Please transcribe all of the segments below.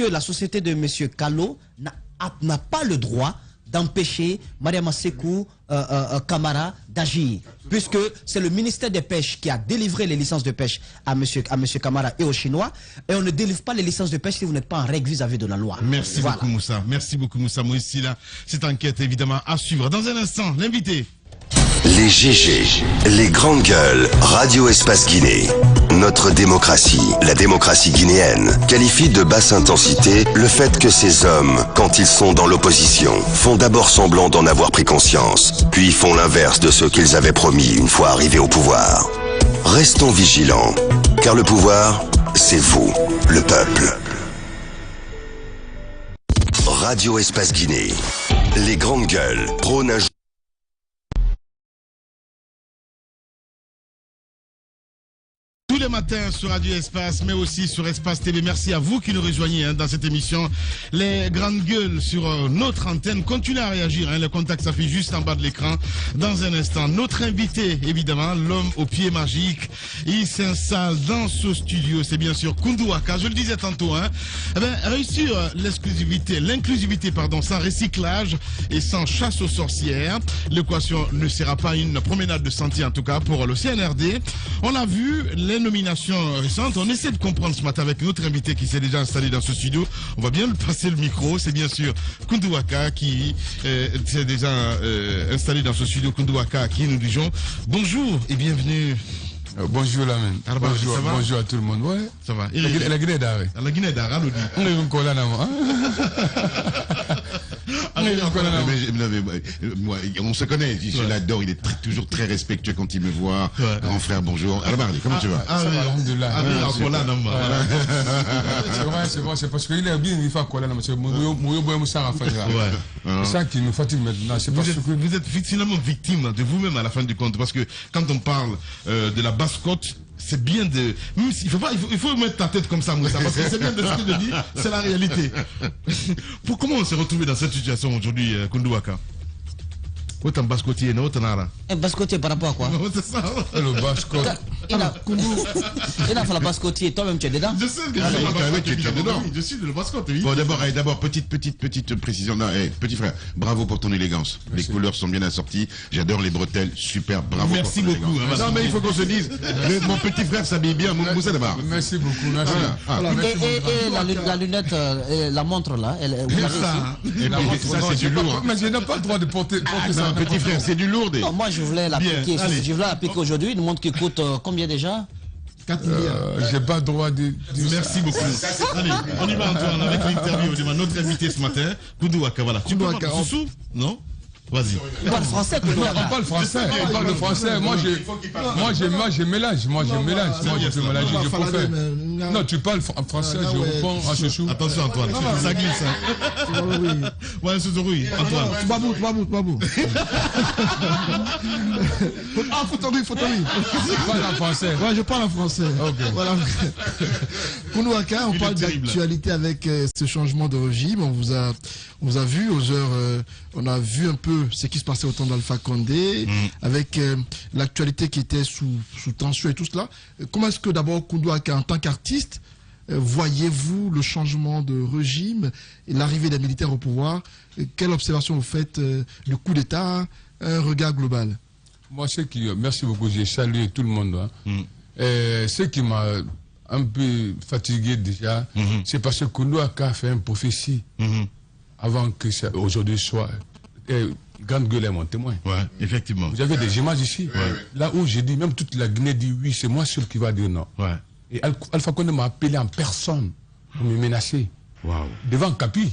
la société de monsieur Kallo n'a pas le droit d'empêcher Mariama Sekou Camara d'agir, puisque c'est le ministère des Pêches qui a délivré les licences de pêche à monsieur Camara et aux Chinois, et on ne délivre pas les licences de pêche si vous n'êtes pas en règle vis-à-vis de la loi. Merci beaucoup Moussa, merci beaucoup Moussa. Moi ici là, cette enquête évidemment à suivre. Dans un instant, l'invité. Les GG, les grandes gueules, Radio Espace Guinée. Notre démocratie, la démocratie guinéenne, qualifie de basse intensité le fait que ces hommes, quand ils sont dans l'opposition, font d'abord semblant d'en avoir pris conscience, puis font l'inverse de ce qu'ils avaient promis une fois arrivés au pouvoir. Restons vigilants, car le pouvoir, c'est vous, le peuple. Radio Espace Guinée, les grandes gueules prônent un... Tous les matins sur Radio Espace, mais aussi sur Espace TV. Merci à vous qui nous rejoignez dans cette émission. Les grandes gueules sur notre antenne. Continuez à réagir. Le contact s'affiche juste en bas de l'écran. Dans un instant, notre invité, évidemment, l'homme au pied magique, il s'installe dans ce studio. C'est bien sûr Koundou Waka. Je le disais tantôt. Réussir l'inclusivité, sans recyclage et sans chasse aux sorcières. L'équation ne sera pas une promenade de sentier, en tout cas pour le CNRD. On a vu les nominations récentes. On essaie de comprendre ce matin avec notre invité qui s'est déjà installé dans ce studio. On va bien lui passer le micro. C'est bien sûr Koundou Waka qui s'est déjà installé dans ce studio. Koundou Waka, à qui nous disons bonjour et bienvenue. Bonjour la main. Bonjour à tout le monde. Ouais. Ça va. La Guinée d'Arrêt. La Guinée d'Arrêt, nous dit. On se connaît, je l'adore, il est toujours très respectueux quand il me voit. Grand frère, bonjour. Alors Marley, comment tu vas? C'est vrai, c'est parce qu'il est bien, il fait quoi là, monsieur. C'est ça qui nous fatigue maintenant. Vous êtes finalement victime de vous-même à la fin du compte, parce que quand on parle de la basse-côte, c'est bien de... Il faut mettre ta tête comme ça, Moussa, parce que c'est bien de ce qu'il dit, c'est la réalité. Comment on s'est retrouvé dans cette situation aujourd'hui, Koundou Waka? Autant basse-côtier, non, autant là. Un basse-côtier par rapport à quoi? C'est ça. Le basse-côte. Il a fait la basse-côtier, toi-même tu es dedans? Je sais que je suis dedans. Je suis de la basse-côte, oui. Bon, d'abord, petite précision. Non, petit frère, bravo pour ton élégance. Les couleurs sont bien assorties. J'adore les bretelles, super, bravo. Merci beaucoup. Non, mais il faut qu'on se dise, mon petit frère s'habille bien, Moussa Dabar. Merci beaucoup, merci. Et la lunette, la montre là, ça, c'est du lourd. Mais je n'ai pas le droit de porter ça. Petit frère, c'est du lourd. Non, moi je voulais l'appliquer. Je voulais l'appliquer aujourd'hui. Une montre qui coûte combien déjà? 4 milliards. J'ai pas le droit de... Merci beaucoup. Allez, on y va Antoine avec l'interview de notre invité ce matin, Koundou Waka. Voilà. Tu peux parler sous? Non? Vas-y. Il parle français, on parle français. On parle français. Moi, je mélange. Moi, je peux mélanger. Je préfère. Non, tu parles français, je réponds en chouchou. Attention, Antoine. Ça glisse. Ouais, c'est oui. Antoine. Babou. Ah, faut t'en Tu parles en français. Ouais, je parle en français. Ok. Voilà. Koundou Waka, on parle d'actualité avec ce changement de régime. On vous a vu aux heures, on a vu un peu ce qui se passait au temps d'Alpha Condé, avec l'actualité qui était sous tension et tout cela. Comment est-ce que d'abord, Koundou Waka, en tant qu'artiste, voyez-vous le changement de régime et l'arrivée des militaires au pouvoir? Quelle observation vous faites du coup d'État? Un regard global. Moi, merci beaucoup, j'ai salué tout le monde. Ce qui m'a un peu fatigué déjà, c'est parce que Koundou Waka a fait une prophétie avant que aujourd'hui soit... Grande Gueule est mon témoin. Ouais, effectivement. Vous avez des images ici. Ouais. Là où j'ai dit, même toute la Guinée dit oui, c'est moi seul qui va dire non. Ouais. Et Alpha Condé m'a appelé en personne pour me menacer. Wow. Devant Kapi.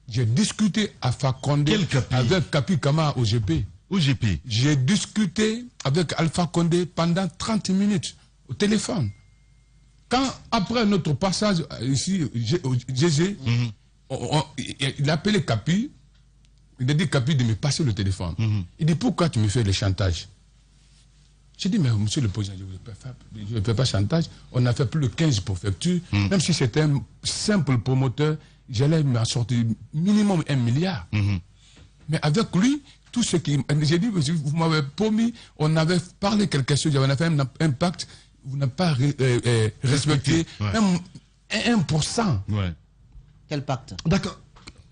J'ai discuté Alpha Condé avec Kapi Kama au GP. Au GP. J'ai discuté avec Alpha Condé pendant 30 minutes au téléphone. Quand, après notre passage ici, au GG, il a appelé Kapi. Il a dit Kapi de me passer le téléphone. Il dit pourquoi tu me fais le chantage? J'ai dit mais monsieur le président, je ne fais pas chantage. On a fait plus de 15 préfectures. Même si c'était un simple promoteur, j'allais m'en sortir minimum 1 milliard. Mais avec lui, tout ce qui... J'ai dit, vous m'avez promis, on avait parlé quelque chose, on avait fait un impact, vous n'avez pas respecté même 1%. Ouais. Quel pacte? D'accord.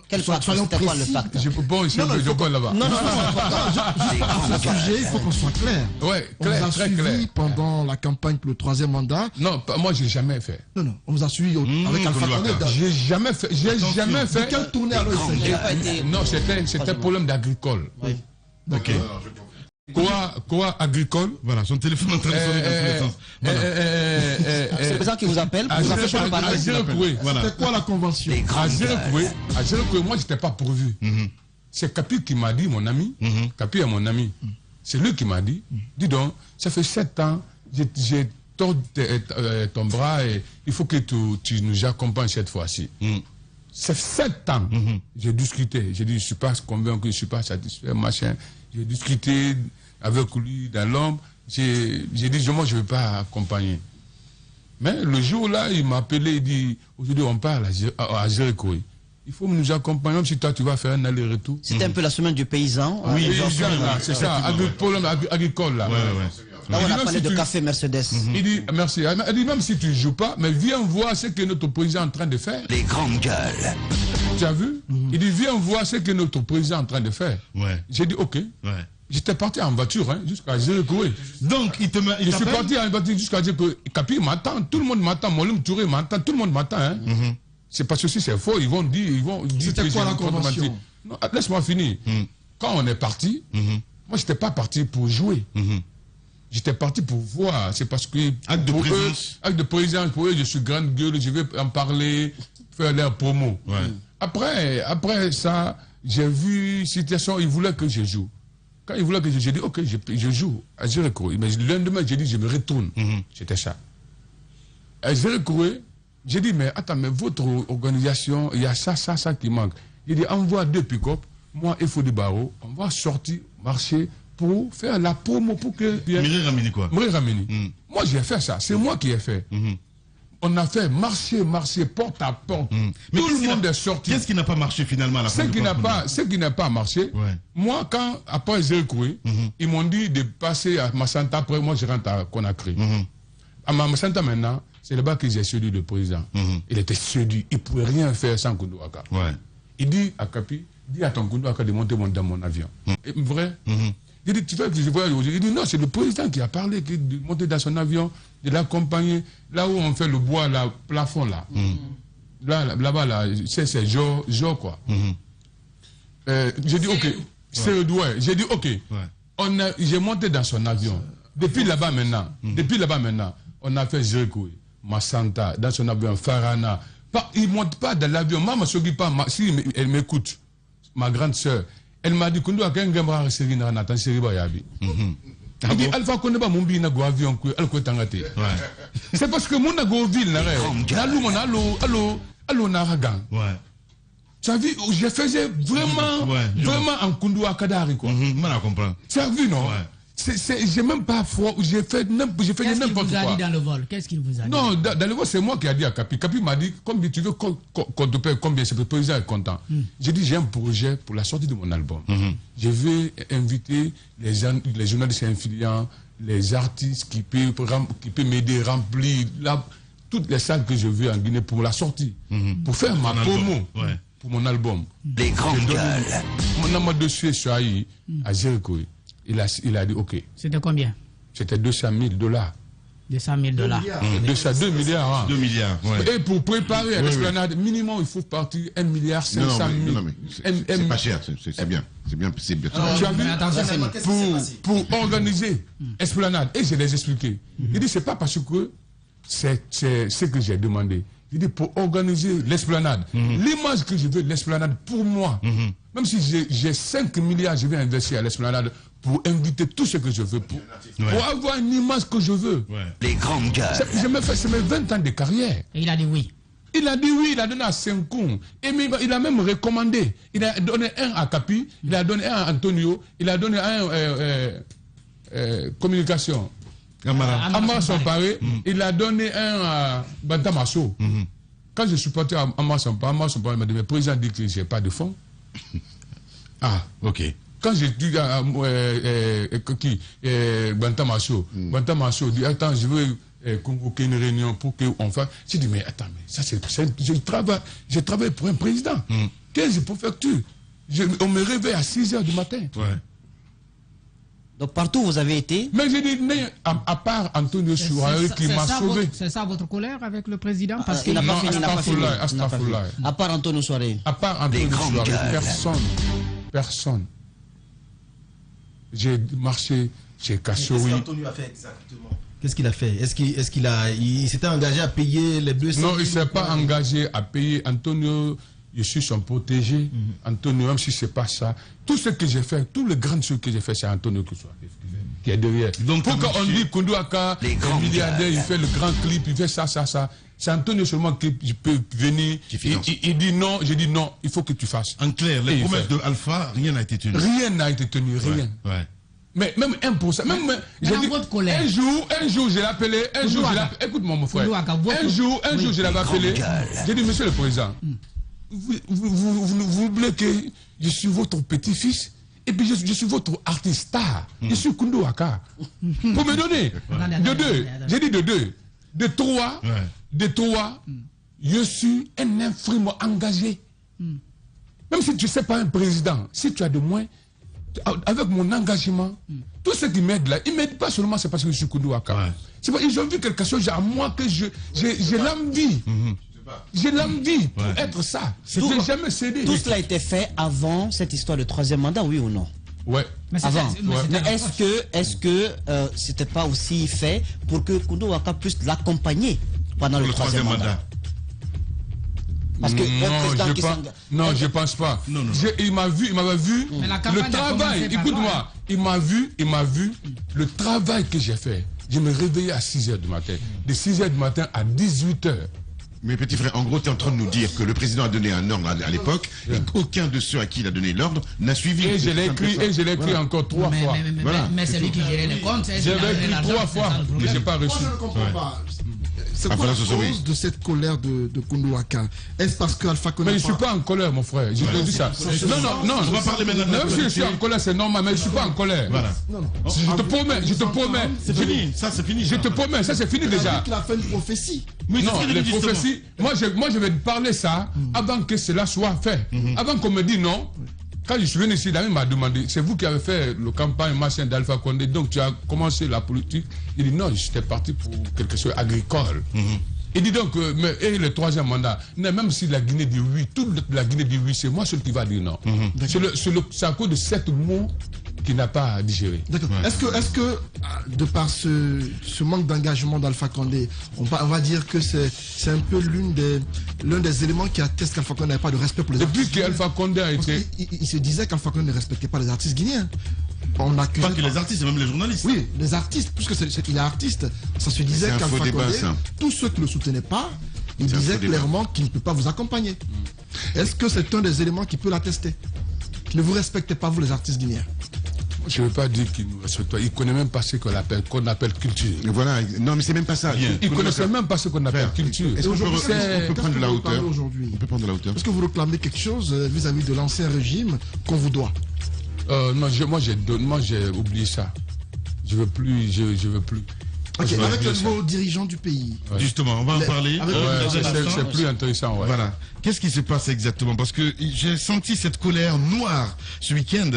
Quel pacte? C'était quoi le pacte? Bon, je là-bas. Non, À ce sujet, il faut qu'on soit clair. Ouais, On vous a très suivi clair. pendant la campagne pour le 3e mandat. Non, moi, j'ai jamais fait. Non, on vous a suivi avec Alpha Condé. J'ai jamais fait. De quelle tournée alors il s'agit? Non, c'était problème d'agricole. Oui. Ok. Quoi agricole? Voilà, son téléphone est en train de sonner dans tous les sens. Voilà. C'est le président qui vous appelle pour vous empêcher de parler. C'était quoi la convention? À Zérekoué, moi, je n'étais pas pourvu. C'est Capi qui m'a dit, mon ami, Capi est mon ami. C'est lui qui m'a dit, dis donc, ça fait 7 ans, j'ai tordu ton bras et il faut que tu nous accompagnes cette fois-ci. C'est 7 ans. J'ai discuté, j'ai dit, je ne suis pas convaincu, je ne suis pas satisfait, machin. J'ai discuté avec lui dans l'ombre. J'ai dit, moi, je ne vais pas accompagner. Mais le jour-là, il m'a appelé, il dit, aujourd'hui, on parle à Zérekoué. Il faut nous accompagner, même si toi, tu vas faire un aller-retour. C'était un peu la semaine du paysan. Oui, c'est ça, problème agricole, là. Là, on a parlé de café Mercedes. Il dit, merci. Il dit, même si tu ne joues pas, mais viens voir ce que notre président est en train de faire. Les grandes gueules. Tu as vu? Il dit, viens voir ce que notre président est en train de faire. J'ai dit, ok. J'étais parti en voiture jusqu'à Zérekoué. Donc, je suis parti en voiture jusqu'à Zérekoué. Capi m'attend, tout le monde m'attend. Molim Touré m'attend, tout le monde m'attend. C'est parce que si c'est faux, ils vont dire. C'était quoi la convention? Laisse-moi finir. Quand on est parti, moi, je n'étais pas parti pour jouer. J'étais parti pour voir. C'est parce que. Acte de présence. Pour eux, je suis grande gueule, je vais en parler, faire leur promo. Après ça, j'ai vu situation, ils voulaient que je joue. Quand ils voulaient que j'ai dit, ok, je joue à Zérekoué. Mais le lendemain, j'ai dit, je me retourne. C'était ça. À Zérekoué, j'ai dit, mais attends, mais votre organisation, il y a ça qui manque. Il dit, envoie 2 pick-up, moi, il faut des barreaux, on va sortir, marcher pour faire la promo pour que. Mireille Ramini, quoi. Mireille Ramini. Moi, j'ai fait ça, c'est moi qui ai fait. On a fait marcher porte à porte. Mais tout le monde est sorti. Qu'est-ce qui n'a pas marché finalement à la fin? Ce qui n'a pas marché, moi, quand, après Zérekoué, ils m'ont dit de passer à Massanta, après moi, je rentre à Conakry. À Massanta maintenant, c'est là-bas que j'ai séduit le président. Il était séduit, il ne pouvait rien faire sans Koundouaka. Il dit à Capi, dis à ton Koundouaka de monter dans mon avion. Vrai? Il dit, tu veux que je voyage aujourd'hui? Il dit, non, c'est le président qui a parlé, de monter dans son avion, de l'accompagner, là où on fait le bois, là, plafond, là. Là-bas, là, c'est genre, quoi. J'ai dit, ok. J'ai dit, ok. J'ai monté dans son avion. Depuis là-bas maintenant, on a fait Zérekoué, Massanta, dans son avion, Farana. Il ne monte pas dans l'avion. Maman ne pas, si elle m'écoute, ma grande sœur, elle m'a dit, Koundou a qu'un gambra série na natan série bayabi. Il dit, Alpha Condé ba mumbi na go avion ko alko tangate. C'est parce que mon na go ville na ré. Allo na ragan. Tu as vu, je faisais vraiment en Koundou à Kadari, quoi. Moi, je comprends. Tu as vu, non? J'ai même pas froid, j'ai fait n'importe quoi. Qu'est-ce qu'il vous a dit dans le vol? Qu'est-ce qu'il vous a dit? Non, dans le vol, c'est moi qui ai dit à Capi. Capi m'a dit, combien tu veux qu'on te paye, combien? C'est le président est content. J'ai dit, j'ai un projet pour la sortie de mon album. Je vais inviter les journalistes influents, les artistes qui peuvent m'aider à remplir toutes les salles que je veux en Guinée pour la sortie. Pour faire ma promo. Pour mon album. Les grandes gueules. Mon amour de Suez Chouaï à Zérekoué. Il a dit OK. C'était combien? C'était $200 000. 200 000 $. 2 milliards. 2 milliards. Et pour préparer l'esplanade, minimum, il faut partir 1 milliard 500 000. Non, mais c'est pas cher, c'est bien. C'est bien. Tu as vu? Pour organiser esplanade. Et je les ai expliqué. Il dit, c'est pas parce que c'est ce que j'ai demandé. Il dit, pour organiser l'esplanade, l'image que je veux de l'esplanade pour moi, même si j'ai 5 milliards, je vais investir à l'esplanade pour inviter tout ce que je veux, pour avoir une image que je veux. Les grandes gueules. C'est mes 20 ans de carrière. Et il a dit oui. Il a dit oui, il a donné à Senkoum. Et il a même recommandé. Il a donné un à Capi, il a donné un à Antonio, il a donné un communication. Amara Samparé, il a donné un à Bantamasso. Quand je suis parti à Amara Samparé m'a dit, mais le président dit que je n'ai pas de fonds. Ah, ok. Quand j'ai dit à Bantamasso, Bantamasso dit, attends, je veux convoqué une réunion pour qu'on fasse. J'ai dit, mais attends, mais ça c'est... Je travaille pour un président. 15 préfectures. On me réveille à 6 h du matin. Ouais. Donc partout vous avez été. Mais j'ai dit, mais à part Antonio Souare qui m'a sauvé. C'est ça votre colère avec le président? Parce Il n'a pas fini, il n'a pas fini. Astaghfirullah. À part Antonio Souare. À part Antonio Souare, personne. J'ai marché chez Kassouri. Qu'est-ce qu'Antonio a fait exactement? Qu'est-ce qu'il a fait? Il s'était engagé à payer les 200 000? Non, il ne s'est pas engagé à payer. Antonio, je suis son protégé. Antonio, même si ce n'est pas ça, tout ce que j'ai fait, tous les grandes choses que j'ai fait, c'est Antonio qui est derrière. Donc, pourquoi on dit Koundou Aka, le milliardaire, il fait le grand clip, il fait ça. C'est Antonio seulement qui peut venir. Il dit non, j'ai dit non, il faut que tu fasses. En clair, les promesses de Alpha, rien n'a été tenu. Rien n'a été tenu, rien. Ouais. Mais même 1%, même j'ai dit, un jour, je l'ai appelé, écoute-moi mon frère, un jour, je l'avais appelé, j'ai dit, monsieur le président, vous voulez que je suis votre petit-fils, et puis je suis votre artiste star, je suis Koundou Aka. Pour me donner, de deux, j'ai dit de deux, de trois, je suis un infirme engagé. Même si tu ne sais pas un président, si tu as de moins, avec mon engagement, tout ce qui m'aide là, ils ne m'aident pas seulement c'est parce que je suis Koundou Aka. C'est pas, ils ont vu quelque chose à moi que j'ai l'envie. J'ai l'envie pour être ça. Je ne vais jamais céder. Tout cela a été fait avant cette histoire de 3e mandat, oui ou non? Ouais. Mais avant. Mais est-ce que c'était pas aussi fait pour que Koundou Aka puisse l'accompagner pendant le 3e mandat? Parce que non, je pense pas. Il m'avait vu le travail. Écoute-moi, il m'a vu le travail que j'ai fait. Je me réveillais à 6 h du matin. De 6 h du matin à 18 h. Mais petit frère, en gros, tu es en train de nous dire que le président a donné un ordre à l'époque et qu'aucun de ceux à qui il a donné l'ordre n'a suivi. Et je l'ai écrit encore 3 fois. Mais c'est lui qui gérait les comptes. J'avais écrit 3 fois, mais je n'ai pas reçu. Moi, je ne comprends pas. C'est quoi la cause de cette colère de Koundou Aka? Est-ce parce que Alpha Condé... Mais je ne suis pas en colère, mon frère. Je te dis ça. Non. On va parler maintenant de la même si je suis en colère, c'est normal, mais je ne suis pas en colère. Voilà. Je te promets. C'est fini, ça c'est fini. Je te promets, ça c'est fini déjà. Il a fait une prophétie. Non, les prophéties, moi je vais te parler ça avant que cela soit fait. Avant qu'on me dise non. Quand je suis venu ici, Dami m'a demandé, c'est vous qui avez fait la campagne machin d'Alpha Condé, donc tu as commencé la politique. Il dit non, j'étais parti pour quelque chose agricole. Il dit donc, et le 3e mandat, même si la Guinée dit oui, toute la Guinée dit oui, c'est moi seul qui va dire non. C'est à cause de 7 mots qui n'a pas digéré. D'accord. Est-ce que, de par ce manque d'engagement d'Alpha Condé, on va dire que c'est un peu l'un des éléments qui atteste qu'Alpha Condé n'avait pas de respect pour les artistes. Depuis qu'Alpha Condé a été... Il se disait qu'Alpha Condé ne respectait pas les artistes guinéens. On accusait pas que les artistes, même les journalistes. Oui, les artistes, puisque il est artiste. Ça se disait qu'Alpha Condé, tous ceux qui ne le soutenaient pas, il disait clairement qu'il ne peut pas vous accompagner. Est-ce que c'est un des éléments qui peut l'attester? Ne vous respectez pas, vous les artistes guinéens? Je ne veux pas dire qu'il nous respecte pas. Il ne connaît même pas ce qu'on appelle culture. Voilà, non mais c'est même pas ça. Il ne connaissait même pas ce qu'on appelle culture. Est-ce qu'on peut prendre de la hauteur? On peut prendre de la hauteur. Est-ce que vous réclamez quelque chose vis-à-vis de l'ancien régime qu'on vous doit? Non, moi j'ai oublié ça. Je veux plus. Okay, avec le nouveau dirigeant du pays. Ouais. Justement, on va en parler. C'est plus intéressant. Ouais. Voilà. Qu'est-ce qui se passe exactement? Parce que j'ai senti cette colère noire ce week-end,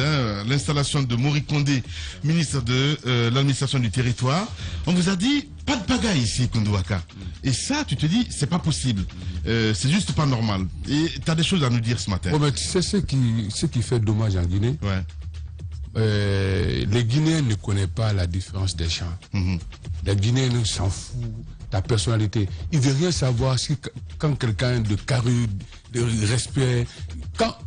l'installation de Mori Condé, ministre de l'administration du territoire. On vous a dit, pas de pagaille ici, Koundou Aka. Et ça, tu te dis, c'est pas possible. C'est juste pas normal. Et tu as des choses à nous dire ce matin. Oh, mais tu sais ce qui fait dommage en Guinée? Ouais. Les Guinéens ne connaissent pas la différence des gens. Les Guinéens s'en foutent de ta personnalité. Ils ne veulent rien savoir si quand quelqu'un de carré, de respect,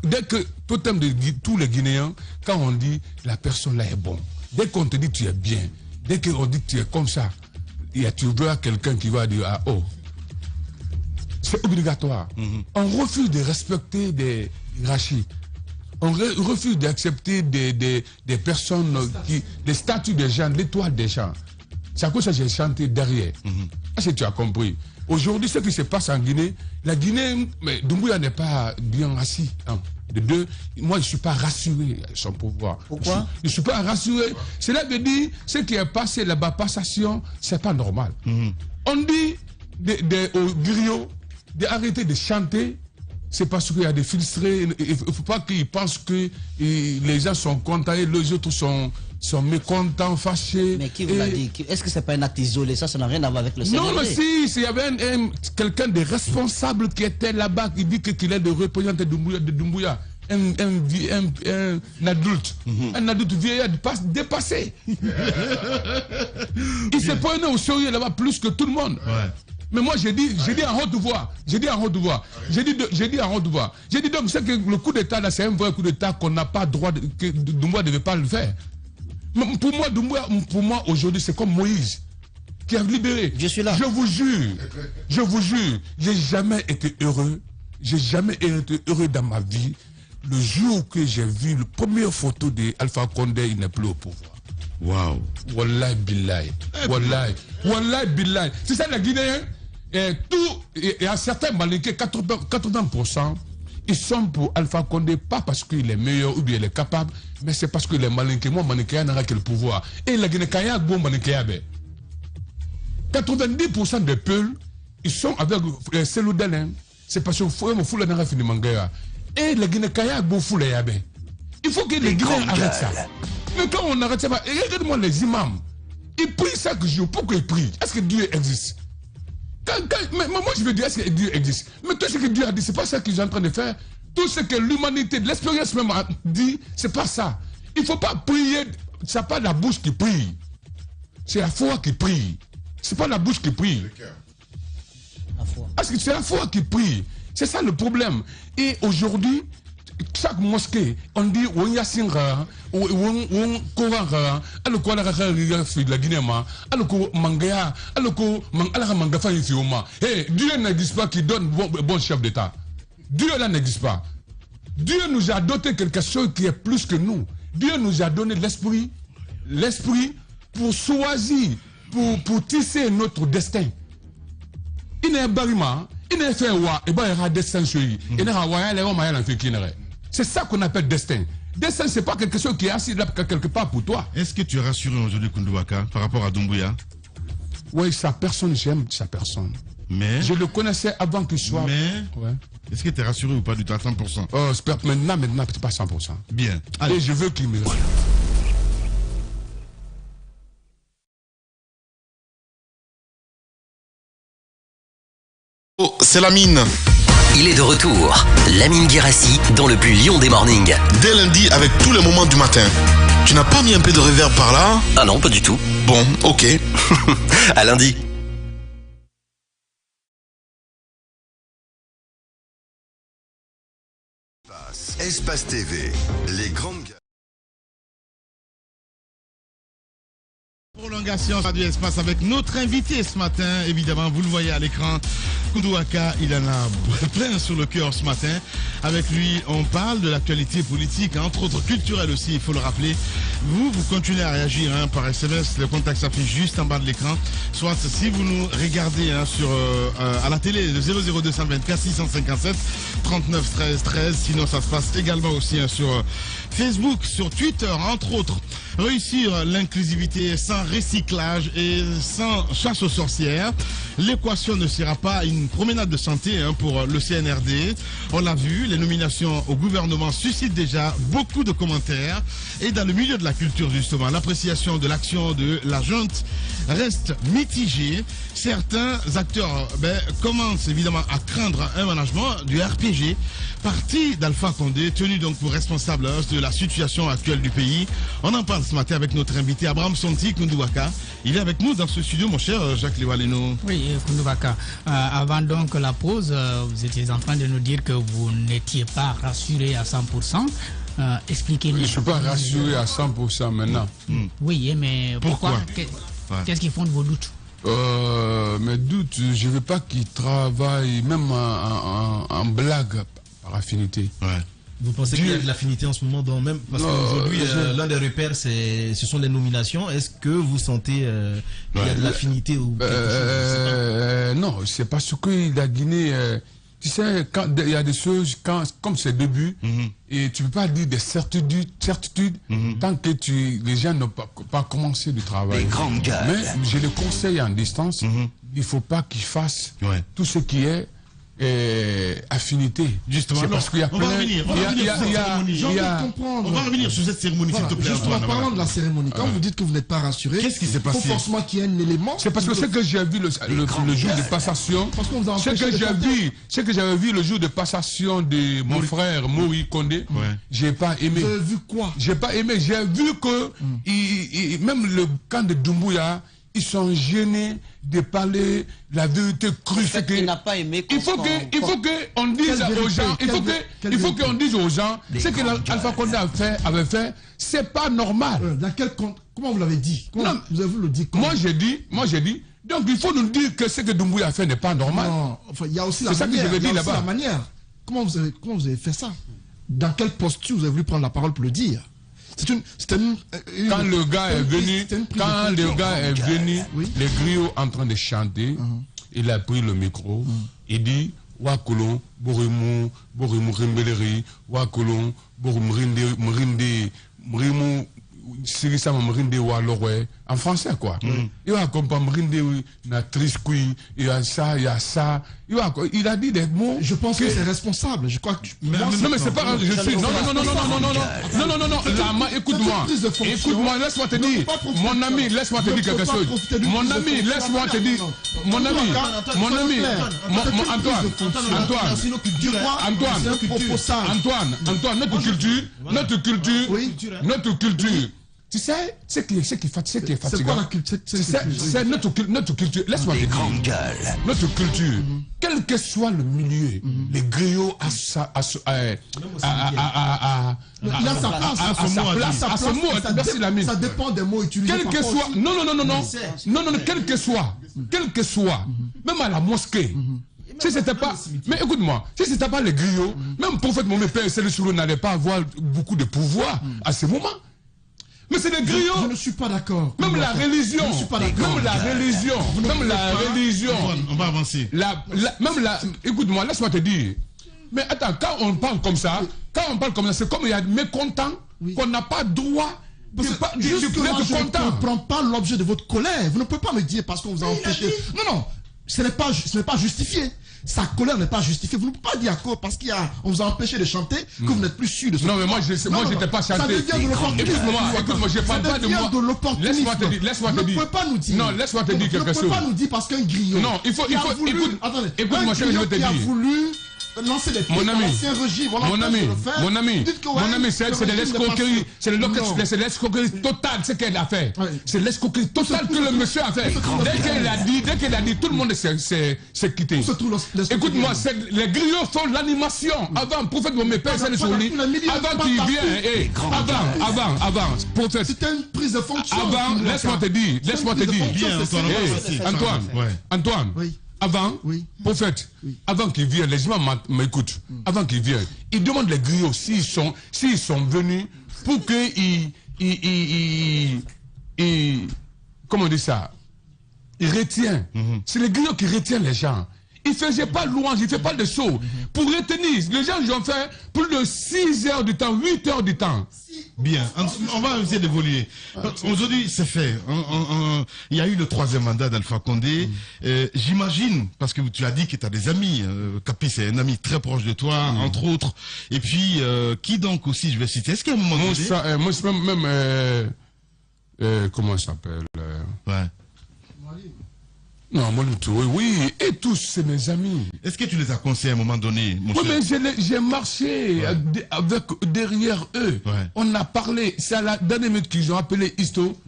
dès que totem de tous les Guinéens, quand on dit la personne là est bon, dès qu'on te dit tu es bien, dès qu'on dit tu es comme ça, tu vois quelqu'un qui va dire ah oh, c'est obligatoire. On refuse de respecter des hiérarchies. On refuse d'accepter des personnes, des statuts des gens, l'étoile des gens. C'est à cause de ça que j'ai chanté derrière. Est-ce que tu as compris? Aujourd'hui, ce qui se passe en Guinée, la Guinée, mais Doumbouya n'est pas bien assis. Hein. De deux, moi, je ne suis pas rassuré à son pouvoir. Pourquoi? Je ne suis pas rassuré. Cela veut dire, ce qui est passé là-bas, passation, ce n'est pas normal. On dit aux griots d'arrêter de chanter. C'est parce qu'il y a des filtrés. Il ne faut pas qu'ils pensent que les gens sont contents et les autres sont mécontents, fâchés. Mais qui vous l'a dit? Est-ce que ce n'est pas un acte isolé? Ça n'a rien à voir avec le CNRD. Non, mais si, il y avait quelqu'un de responsable qui était là-bas, qui dit qu'il est le représentant de Doumbouya. Un adulte. Un adulte vieillard dépassé. Il s'est pris au sérieux là-bas plus que tout le monde. Ouais. Mais moi, j'ai dit en haute voix. J'ai dit en haute voix. J'ai dit donc, c'est que le coup d'État, là, c'est un vrai coup d'État qu'on n'a pas droit, que Doumbouya ne devait pas le faire. Mais pour moi, Doumbouya, aujourd'hui, c'est comme Moïse, qui a libéré. Je suis là. Je vous jure, j'ai jamais été heureux. J'ai jamais été heureux dans ma vie. Le jour que j'ai vu la première photo d'Alpha Condé, il n'est plus au pouvoir. Waouh. Wallahi billahi. Wallahi billahi. C'est ça la Guinée, hein? Et à certains Malinqués, 80%, ils sont pour Alpha Condé, pas parce qu'il est meilleur ou bien il est capable, mais c'est parce que les Malinqués, moi, Malinqués n'aura que le pouvoir. Et la Guinée, quand il y a un bon Malinqué, 90% des peuples, ils sont avec Seloudel, hein? C'est parce que faut la n'a fini mangaya. Et la Guinée, quand il y a un bon foule, il faut que les Guinéens arrêtent ça. Mais quand on arrête ça, regarde-moi les imams. Ils prient chaque jour. Pourquoi ils prient? Est-ce que Dieu existe? Mais moi, je veux dire, est-ce que Dieu existe? Mais tout ce que Dieu a dit, c'est pas ça qu'ils sont en train de faire. Tout ce que l'humanité, l'expérience même a dit, c'est pas ça. Il ne faut pas prier. C'est pas la bouche qui prie. C'est la foi qui prie. C'est pas la bouche qui prie. Parce que c'est la foi qui prie. C'est ça le problème. Et aujourd'hui, chaque mosquée, on dit on y a singa, on courant, alors qu'on a la Guinée, alors qu'on mangaya, alors qu'on manga fa ifioma. Hey, Dieu n'existe pas qui donne bon chef d'État. Dieu là n'existe pas. Dieu nous a doté quelque chose qui est plus que nous. Dieu nous a donné l'esprit pour choisir, pour tisser notre destin. Il n'est pas il n'est fait wa et ben il y a destin sur lui. Il n'a pas c'est ça qu'on appelle destin. Destin, c'est pas quelque chose qui est assis là quelque part pour toi. Est-ce que tu es rassuré aujourd'hui, Koundouaka, par rapport à Doumbouya? Oui, sa personne, j'aime sa personne. Mais je le connaissais avant qu'il soit. Mais ouais. Est-ce que tu es rassuré ou pas du tout à 100%? Maintenant, peut-être pas 100%. Bien. Allez. Et je veux qu'il me rassure. Oh, c'est la mine. Il est de retour, Lamine Guérassi dans le plus lion des mornings. Dès lundi avec tous les moments du matin. Tu n'as pas mis un peu de reverb par là? Ah non, pas du tout. Bon, ok. À lundi. Espace TV, les grandes gueules. Prolongation Radio Espace avec notre invité ce matin, évidemment, vous le voyez à l'écran, Koundouaka, il en a plein sur le cœur ce matin. Avec lui, on parle de l'actualité politique, entre autres culturelle aussi, il faut le rappeler. Vous continuez à réagir par SMS, le contact s'affiche juste en bas de l'écran. Soit si vous nous regardez à la télé, le 00224 657 39 13 13. Sinon, ça se passe également aussi sur Facebook, sur Twitter, entre autres. Réussir l'inclusivité sans recyclage et sans chasse aux sorcières. L'équation ne sera pas une promenade de santé pour le CNRD. On l'a vu, les nominations au gouvernement suscitent déjà beaucoup de commentaires. Et dans le milieu de la culture, justement, l'appréciation de l'action de la junte reste mitigée. Certains acteurs commencent évidemment à craindre un management du RPG, parti d'Alpha Condé, tenu donc pour responsable de la situation actuelle du pays. On en parle ce matin avec notre invité Abraham Sonti Koundouaka. Il est avec nous dans ce studio, mon cher Jacques Lewaleno. Oui, Koundouaka. Avant donc la pause, vous étiez en train de nous dire que vous n'étiez pas rassuré à 100%. Expliquez-nous. Je ne suis pas rassuré à 100% maintenant. Oui, mais pourquoi? Qu'est-ce qui fonde vos doutes? Mes doutes, je ne veux pas qu'ils travaillent même en blague par affinité. Ouais. Vous pensez qu'il y a de l'affinité en ce moment dans même parce qu'aujourd'hui l'un des repères ce sont les nominations. Est-ce que vous sentez qu'il y a de l'affinité ou quelque chose? Non, c'est parce que la Guinée Tu sais, quand il y a des choses, comme c'est début, et tu ne peux pas dire des certitudes tant que les gens n'ont pas commencé du travail. Mais je les conseille en distance, il ne faut pas qu'ils fassent tout ce qui est affinité. Justement, parce qu'il y a on va revenir. On va revenir sur cette cérémonie, s'il te plaît. Justement, en parlant de la cérémonie, quand vous dites que vous n'êtes pas rassuré, qu'est-ce qui s'est passé? Il faut forcément qu'il y ait un élément. C'est parce que ce que j'ai vu le jour de passation, ce que j'avais vu le jour de passation de mon frère Moïse Condé, j'ai pas aimé. Vous avez vu quoi? J'ai pas aimé. J'ai vu que même le camp de Doumbouya, ils sont gênés de parler la vérité crue. Il n'a pas aimé. Il faut qu'on dise aux gens, il faut qu'on dise aux gens ce que l'Alpha Condé avait fait, c'est pas normal. Dans quel compte? Comment vous l'avez dit? Vous avez le dit? Moi j'ai dit. Donc il faut nous dire que ce que Doumbouya a fait n'est pas normal. Non, enfin, il y a aussi la manière. C'est ça que je veux dire là-bas. La manière. Comment vous avez fait ça? Dans quelle posture vous avez voulu prendre la parole pour le dire? Quand le gars est venu, les griots en train de chanter, il a pris le micro, il dit Wakolon, Borimu, Rimbeleri, Wakolon, Mrinde, Sirisa Mrinde Walorwe, en français quoi. Il va comprendre Mrinde, na Trisqui, il y a ça. Il a dit des mots. Je pense que c'est responsable. Je crois que. Non, mais c'est pas. Je suis. Non. Écoute-moi, laisse-moi te dire. Mon ami, laisse-moi te dire quelque chose. Mon ami, laisse-moi te dire. Mon ami, Antoine, notre culture. Tu sais, ce qui est fatigant. C'est notre culture. Laisse-moi te dire. Notre culture, quel que soit le milieu, les griots à sa place. Ça dépend des mots utilisés. Quel que soit. Non, quel que soit. Même à la mosquée. Si c'était pas, mais écoute-moi, si c'était pas les griots, même prophète Mohamed Père Célestin n'allait pas avoir beaucoup de pouvoir à ce moment. Mais c'est des griots. Je ne suis pas d'accord. Même la religion. Je ne suis pas d'accord. Même la religion. On va avancer. Écoute-moi, laisse-moi te dire. Mais attends, quand on parle comme ça, c'est comme il y a des mécontents qu'on n'a pas droit. Je ne comprends pas l'objet de votre colère. Vous ne pouvez pas me dire parce qu'on vous a empêché. Non, ce n'est pas justifié. Sa colère n'est pas justifiée. Vous ne pouvez pas dire parce qu'on vous a empêché de chanter que vous n'êtes plus sûr de ce. Non, mais moi, je n'étais pas chanté. Ça devient de l'opportunisme. Écoute-moi, je ne parle pas de moi. Laisse-moi te dire. Vous ne pouvez pas nous dire. Non, laisse-moi te dire quelque chose. Vous ne pouvez pas nous dire parce qu'un griot. Non, il faut. Écoute-moi, je vais te dire. Qui a voulu lancer des mon ami, c'est de l'escroquerie. C'est l'escroquerie totale ce qu'elle a fait. C'est l'escroquerie totale que le monsieur a fait. Dès qu'il a dit, tout le monde s'est quitté. Écoute-moi, les griots font l'animation. Avant, prophète Mohamed Père Célestin, avant qu'il vienne, avant, prophète. C'était une prise de fonction. Avant, laisse-moi te dire. Antoine. Avant, prophète, avant qu'il vienne, les gens m'écoutent, avant qu'il vienne, ils demandent les griots s'ils sont venus pour qu'ils, comment on dit ça, ils retiennent. C'est les griots qui retiennent les gens. Il ne faisait pas louange, il ne fait pas de saut. Pour retenir, les gens ils ont fait plus de 6 heures du temps, 8 heures du temps. Bien, on va essayer d'évoluer. Aujourd'hui, c'est fait. Il y a eu le 3e mandat d'Alpha Condé. J'imagine, parce que tu as dit que tu as des amis. Capi, c'est un ami très proche de toi, entre autres. Et puis, qui donc aussi, je vais citer. Est-ce qu'à un moment donné... comment il s'appelle Non, moi, oui, et tous, c'est mes amis. Est-ce que tu les as conseillés à un moment donné, mon cher? Mais j'ai marché derrière eux. On a parlé, c'est à la dernière minute qu'ils ont appelé Isto,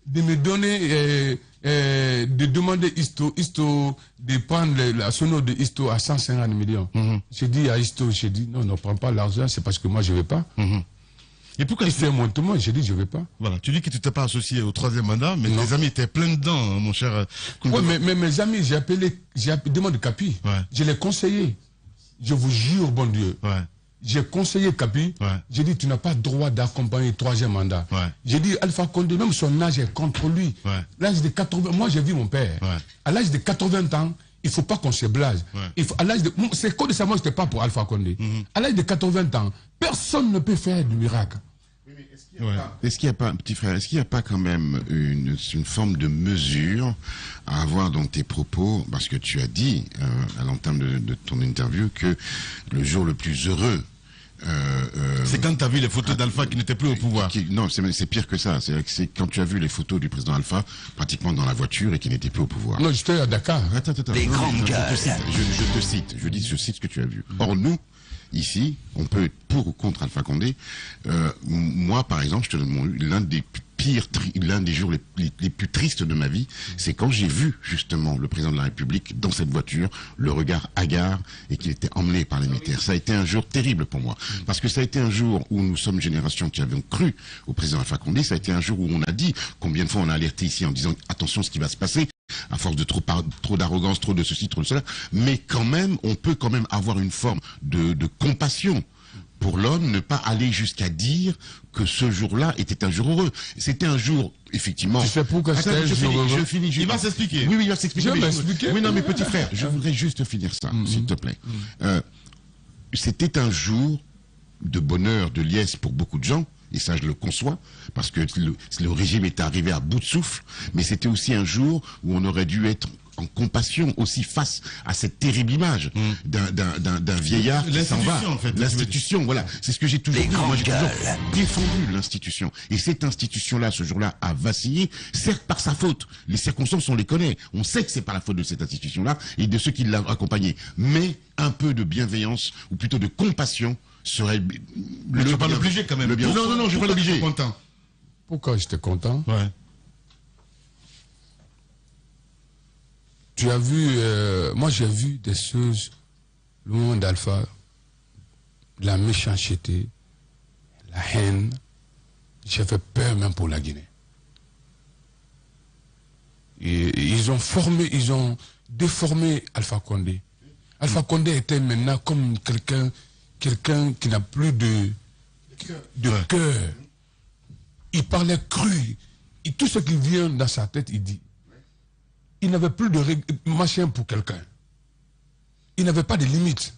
de me donner, de demander Isto de prendre la sono de Isto à 150 millions. J'ai dit à Isto, non, ne prends pas l'argent, c'est parce que moi, je ne vais pas. Et pourquoi il fait mon témoin? J'ai dit, je ne vais pas. Voilà, tu dis que tu t'es pas associé au 3e mandat, mais tes amis étaient plein dedans, hein, mon cher. Oui, mais mes amis, j'ai demandé Capi. Je l'ai conseillé. Je vous jure, bon Dieu. J'ai conseillé Capi. J'ai dit, tu n'as pas droit d'accompagner le 3e mandat. J'ai dit, Alpha Condé, même son âge est contre lui. L'âge de 80, moi j'ai vu mon père. À l'âge de 80 ans, il ne faut pas qu'on se blase. À l'âge de... C'est quoi de ça, moi, je n'étais pas pour Alpha Condé. À l'âge de 80 ans, personne ne peut faire du miracle. Est-ce qu'il n'y a pas, petit frère, est-ce qu'il n'y a pas quand même une forme de mesure à avoir dans tes propos, parce que tu as dit à l'entame de ton interview que le jour le plus heureux, c'est quand tu as vu les photos d'Alpha qui n'étaient plus au pouvoir. Non, c'est pire que ça. C'est quand tu as vu les photos du président Alpha pratiquement dans la voiture et qui n'était plus au pouvoir. Non, j'étais à Dakar. Attends. Les grandes gueules. Je te cite. Je cite ce que tu as vu. Or, nous, ici, on peut être pour ou contre Alpha Condé. Moi, par exemple, je te donne l'un des jours les plus tristes de ma vie, c'est quand j'ai vu justement le président de la République dans cette voiture, le regard hagard et qu'il était emmené par les militaires. Ça a été un jour terrible pour moi, parce que ça a été un jour où nous sommes génération qui avons cru au président Alpha Condé. Ça a été un jour où on a dit combien de fois on a alerté ici en disant attention ce qui va se passer. À force de trop d'arrogance, trop de ceci, trop de cela, mais quand même, on peut quand même avoir une forme de compassion pour l'homme, ne pas aller jusqu'à dire que ce jour-là était un jour heureux. C'était un jour, effectivement... Tu sais pourquoi c'était un jour heureux? Il va s'expliquer. Oui, il va s'expliquer. Oui, non, mais petit frère, je voudrais juste finir ça, s'il te plaît. C'était un jour de bonheur, de liesse pour beaucoup de gens, et ça je le conçois, parce que le régime est arrivé à bout de souffle, mais c'était aussi un jour où on aurait dû être en compassion aussi face à cette terrible image d'un vieillard qui s'en va. En fait, l'institution, voilà, c'est ce que j'ai toujours dit. Moi, j'ai toujours défendu l'institution. Et cette institution-là, ce jour-là, a vacillé, certes par sa faute. Les circonstances, on les connaît. On sait que c'est par la faute de cette institution-là et de ceux qui l'ont accompagné. Mais un peu de bienveillance, ou plutôt de compassion, serait tu vas pas l'obliger quand même. Non, je vais pas l'obliger. Pourquoi j'étais content? Ouais. Tu as vu, moi j'ai vu des choses, le moment d'Alpha, la méchanceté, la haine. J'avais peur même pour la Guinée. Et ils ont déformé Alpha Condé. Alpha Condé était maintenant comme quelqu'un qui n'a plus de cœur. Il parlait cru. Et tout ce qui vient dans sa tête, il dit. Il n'avait plus de machin pour quelqu'un. Il n'avait pas de limites.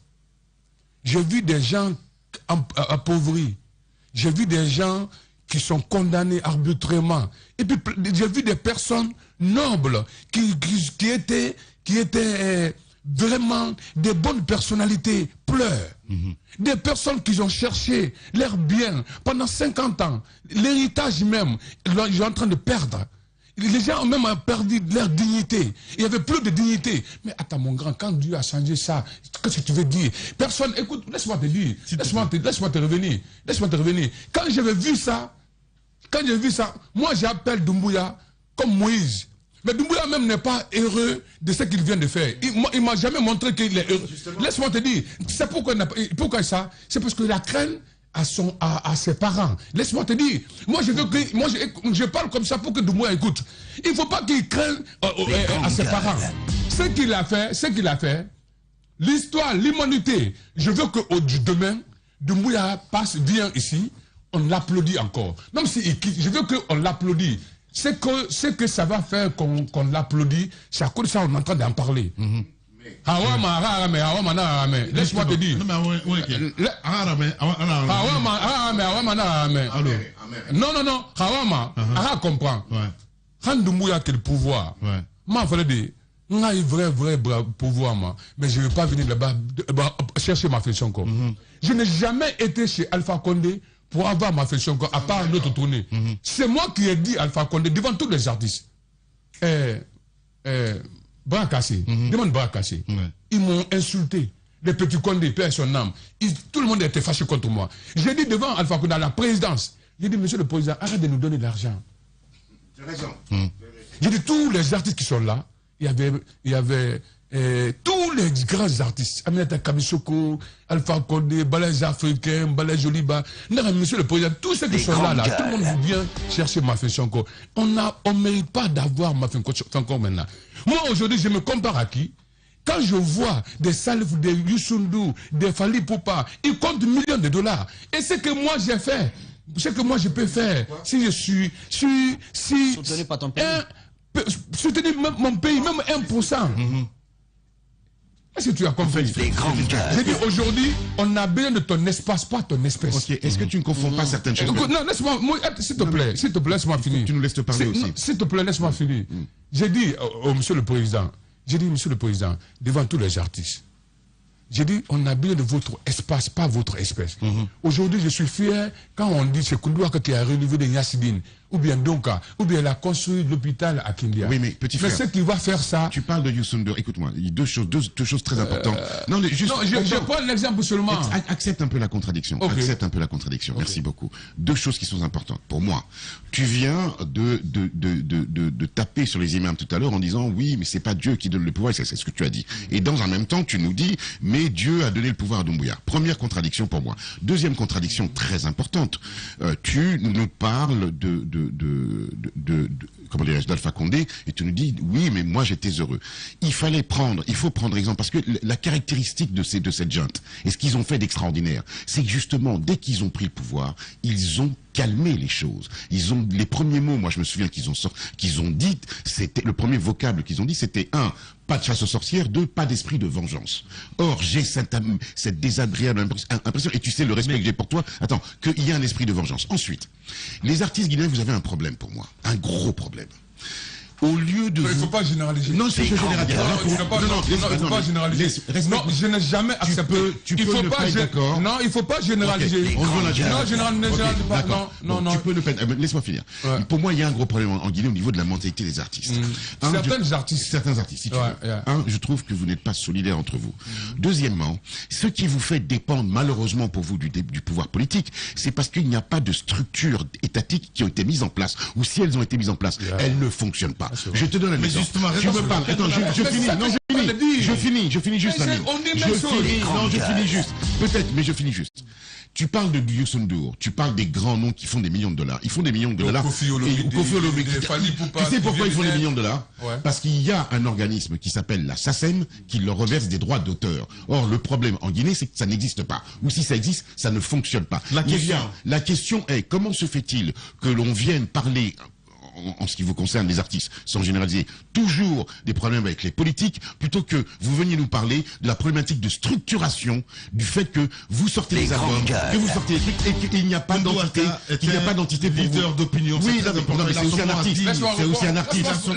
J'ai vu des gens appauvris. J'ai vu des gens qui sont condamnés arbitrairement. Et puis j'ai vu des personnes nobles qui étaient vraiment des bonnes personnalités pleurent. Des personnes qui ont cherché leur bien pendant 50 ans. L'héritage même, ils sont en train de perdre. Les gens ont même perdu leur dignité. Il n'y avait plus de dignité. Mais attends, mon grand, quand Dieu a changé ça, qu'est-ce que tu veux dire? Personne, écoute, laisse-moi te dire. Laisse-moi te revenir. Laisse-moi te revenir. Quand j'avais vu ça, moi j'appelle Doumbouya comme Moïse. Mais Doumbouya même n'est pas heureux de ce qu'il vient de faire. Il ne m'a jamais montré qu'il est heureux. Laisse-moi te dire. C'est pourquoi ça? C'est parce qu'il a craint à ses parents. Laisse-moi te dire. Moi, je parle comme ça pour que Doumbouya écoute. Il ne faut pas qu'il craigne à ses parents. Ce qu'il a fait, l'histoire, l'humanité. Je veux que demain, Doumbouya vient ici, on l'applaudit encore. Même s'il quitte, je veux qu'on l'applaudit. C'est que ça va faire qu'on l'applaudit. C'est à cause de ça qu'on est en train d'en parler. Laisse-moi te dire. Non. Hawama, Ara comprend. Quand Doumbouya a le pouvoir, moi, il fallait dire, on a eu vrai pouvoir, mais je ne vais pas venir là-bas chercher ma fonction encore. Je n'ai jamais été chez Alpha Condé pour avoir ma fonction encore, à part notre tournée. C'est moi qui ai dit Alpha Condé devant tous les artistes. Bras cassés, demande bras cassés. Ils m'ont insulté. Les petits Condé, paix à son âme. Tout le monde était fâché contre moi. J'ai dit devant Alpha Condé à la présidence, j'ai dit, monsieur le président, arrête de nous donner de l'argent. Tu as raison. J'ai dit, tous les artistes qui sont là, il y avait tous les grands artistes, Aminata Kabisoko, Alpha Condé, Balais Africain, Balais Joliba, monsieur le président, tous ceux qui sont là, tout le monde vient chercher ma fonction encore. On ne mérite pas d'avoir ma fonction encore maintenant. Moi, aujourd'hui, je me compare à qui? Quand je vois des Salif, des Youssou, des Fali Poupa, ils comptent millions de dollars. Et ce que moi j'ai fait, ce que moi je peux faire, si je suis... Soutenez pas ton pays. Soutenir mon pays, même 1%. Est-ce que tu as compris? J'ai dit aujourd'hui, on a besoin de ton espace, pas ton espèce. Ok, est-ce que tu ne confonds pas certaines choses? Non, laisse-moi, s'il te plaît, laisse-moi finir. Tu nous laisses te parler aussi. S'il te plaît, laisse-moi finir. J'ai dit au monsieur le président, devant tous les artistes, j'ai dit, on a besoin de votre espace, pas votre espèce. Aujourd'hui, je suis fier quand on dit c'est Koundouaka qui a rénové des Yassidine, ou bien Donka, ou bien elle a construit l'hôpital à Kindia. Oui, mais petit frère, mais ce qui va faire ça... Tu parles de Youssou N'Dour, écoute-moi, il y a deux choses très importantes. Non, je prends l'exemple seulement. Accepte un peu la contradiction. Okay. Accepte un peu la contradiction. Okay. Merci beaucoup. Deux choses qui sont importantes pour moi. Tu viens de taper sur les imams tout à l'heure en disant oui, mais c'est pas Dieu qui donne le pouvoir, c'est ce que tu as dit. Et dans un même temps, tu nous dis mais Dieu a donné le pouvoir à Doumbouya. Première contradiction pour moi. Deuxième contradiction très importante. Tu nous parles comment dirais-je, d'Alpha Condé, et tu nous dis oui, mais moi j'étais heureux. Il faut prendre exemple, parce que la caractéristique de cette junte, et ce qu'ils ont fait d'extraordinaire, c'est que justement, dès qu'ils ont pris le pouvoir, ils ont calmé les choses. Les premiers mots, moi je me souviens qu'ils ont dit, c'était le premier vocable qu'ils ont dit, c'était 1, pas de chasse aux sorcières, 2, pas d'esprit de vengeance. Or, j'ai cette désagréable impression, et tu sais le respect que j'ai pour toi, qu'il y a un esprit de vengeance. Ensuite, les artistes guinéens, vous avez un problème pour moi, un gros problème. Au lieu de... Il ne faut pas généraliser. Non, c'est que je généralise. Il ne faut pas généraliser. Non, je n'ai jamais accepté. Tu peux ne pas être d'accord. Non, il ne faut pas généraliser. Non, généraliser pas. Non. Tu peux ne pas... Laisse-moi finir. Pour moi, il y a un gros problème en Guinée au niveau de la mentalité des artistes. Certains artistes, si tu veux. Je trouve que vous n'êtes pas solidaires entre vous. Deuxièmement, ce qui vous fait dépendre malheureusement pour vous du pouvoir politique, c'est parce qu'il n'y a pas de structures étatiques qui ont été mises en place. Ou si elles ont été mises en place, elles ne fonctionnent pas. Je te donne un exemple. Tu me parles. Attends, je finis. Non, je finis juste. Je finis juste. Peut-être, mais je finis juste. Tu parles de Youssou N'Dour, tu parles des grands noms qui font des millions de dollars. Ils font des millions de dollars. Kofi Olomide. Tu sais pourquoi ils font des millions de dollars? Parce qu'il y a un organisme qui s'appelle la SACEM qui leur reverse des droits d'auteur. Or, le problème en Guinée, c'est que ça n'existe pas. Ou si ça existe, ça ne fonctionne pas. La question est, comment se fait-il que l'on vienne parler en ce qui vous concerne, les artistes, sans généraliser, toujours des problèmes avec les politiques, plutôt que vous veniez nous parler de la problématique de structuration, du fait que vous sortez les albums, que vous sortez les trucs, et qu'il n'y a pas d'entité, pour leader d'opinion. Oui, mais c'est aussi un artiste. C'est aussi un artiste. Je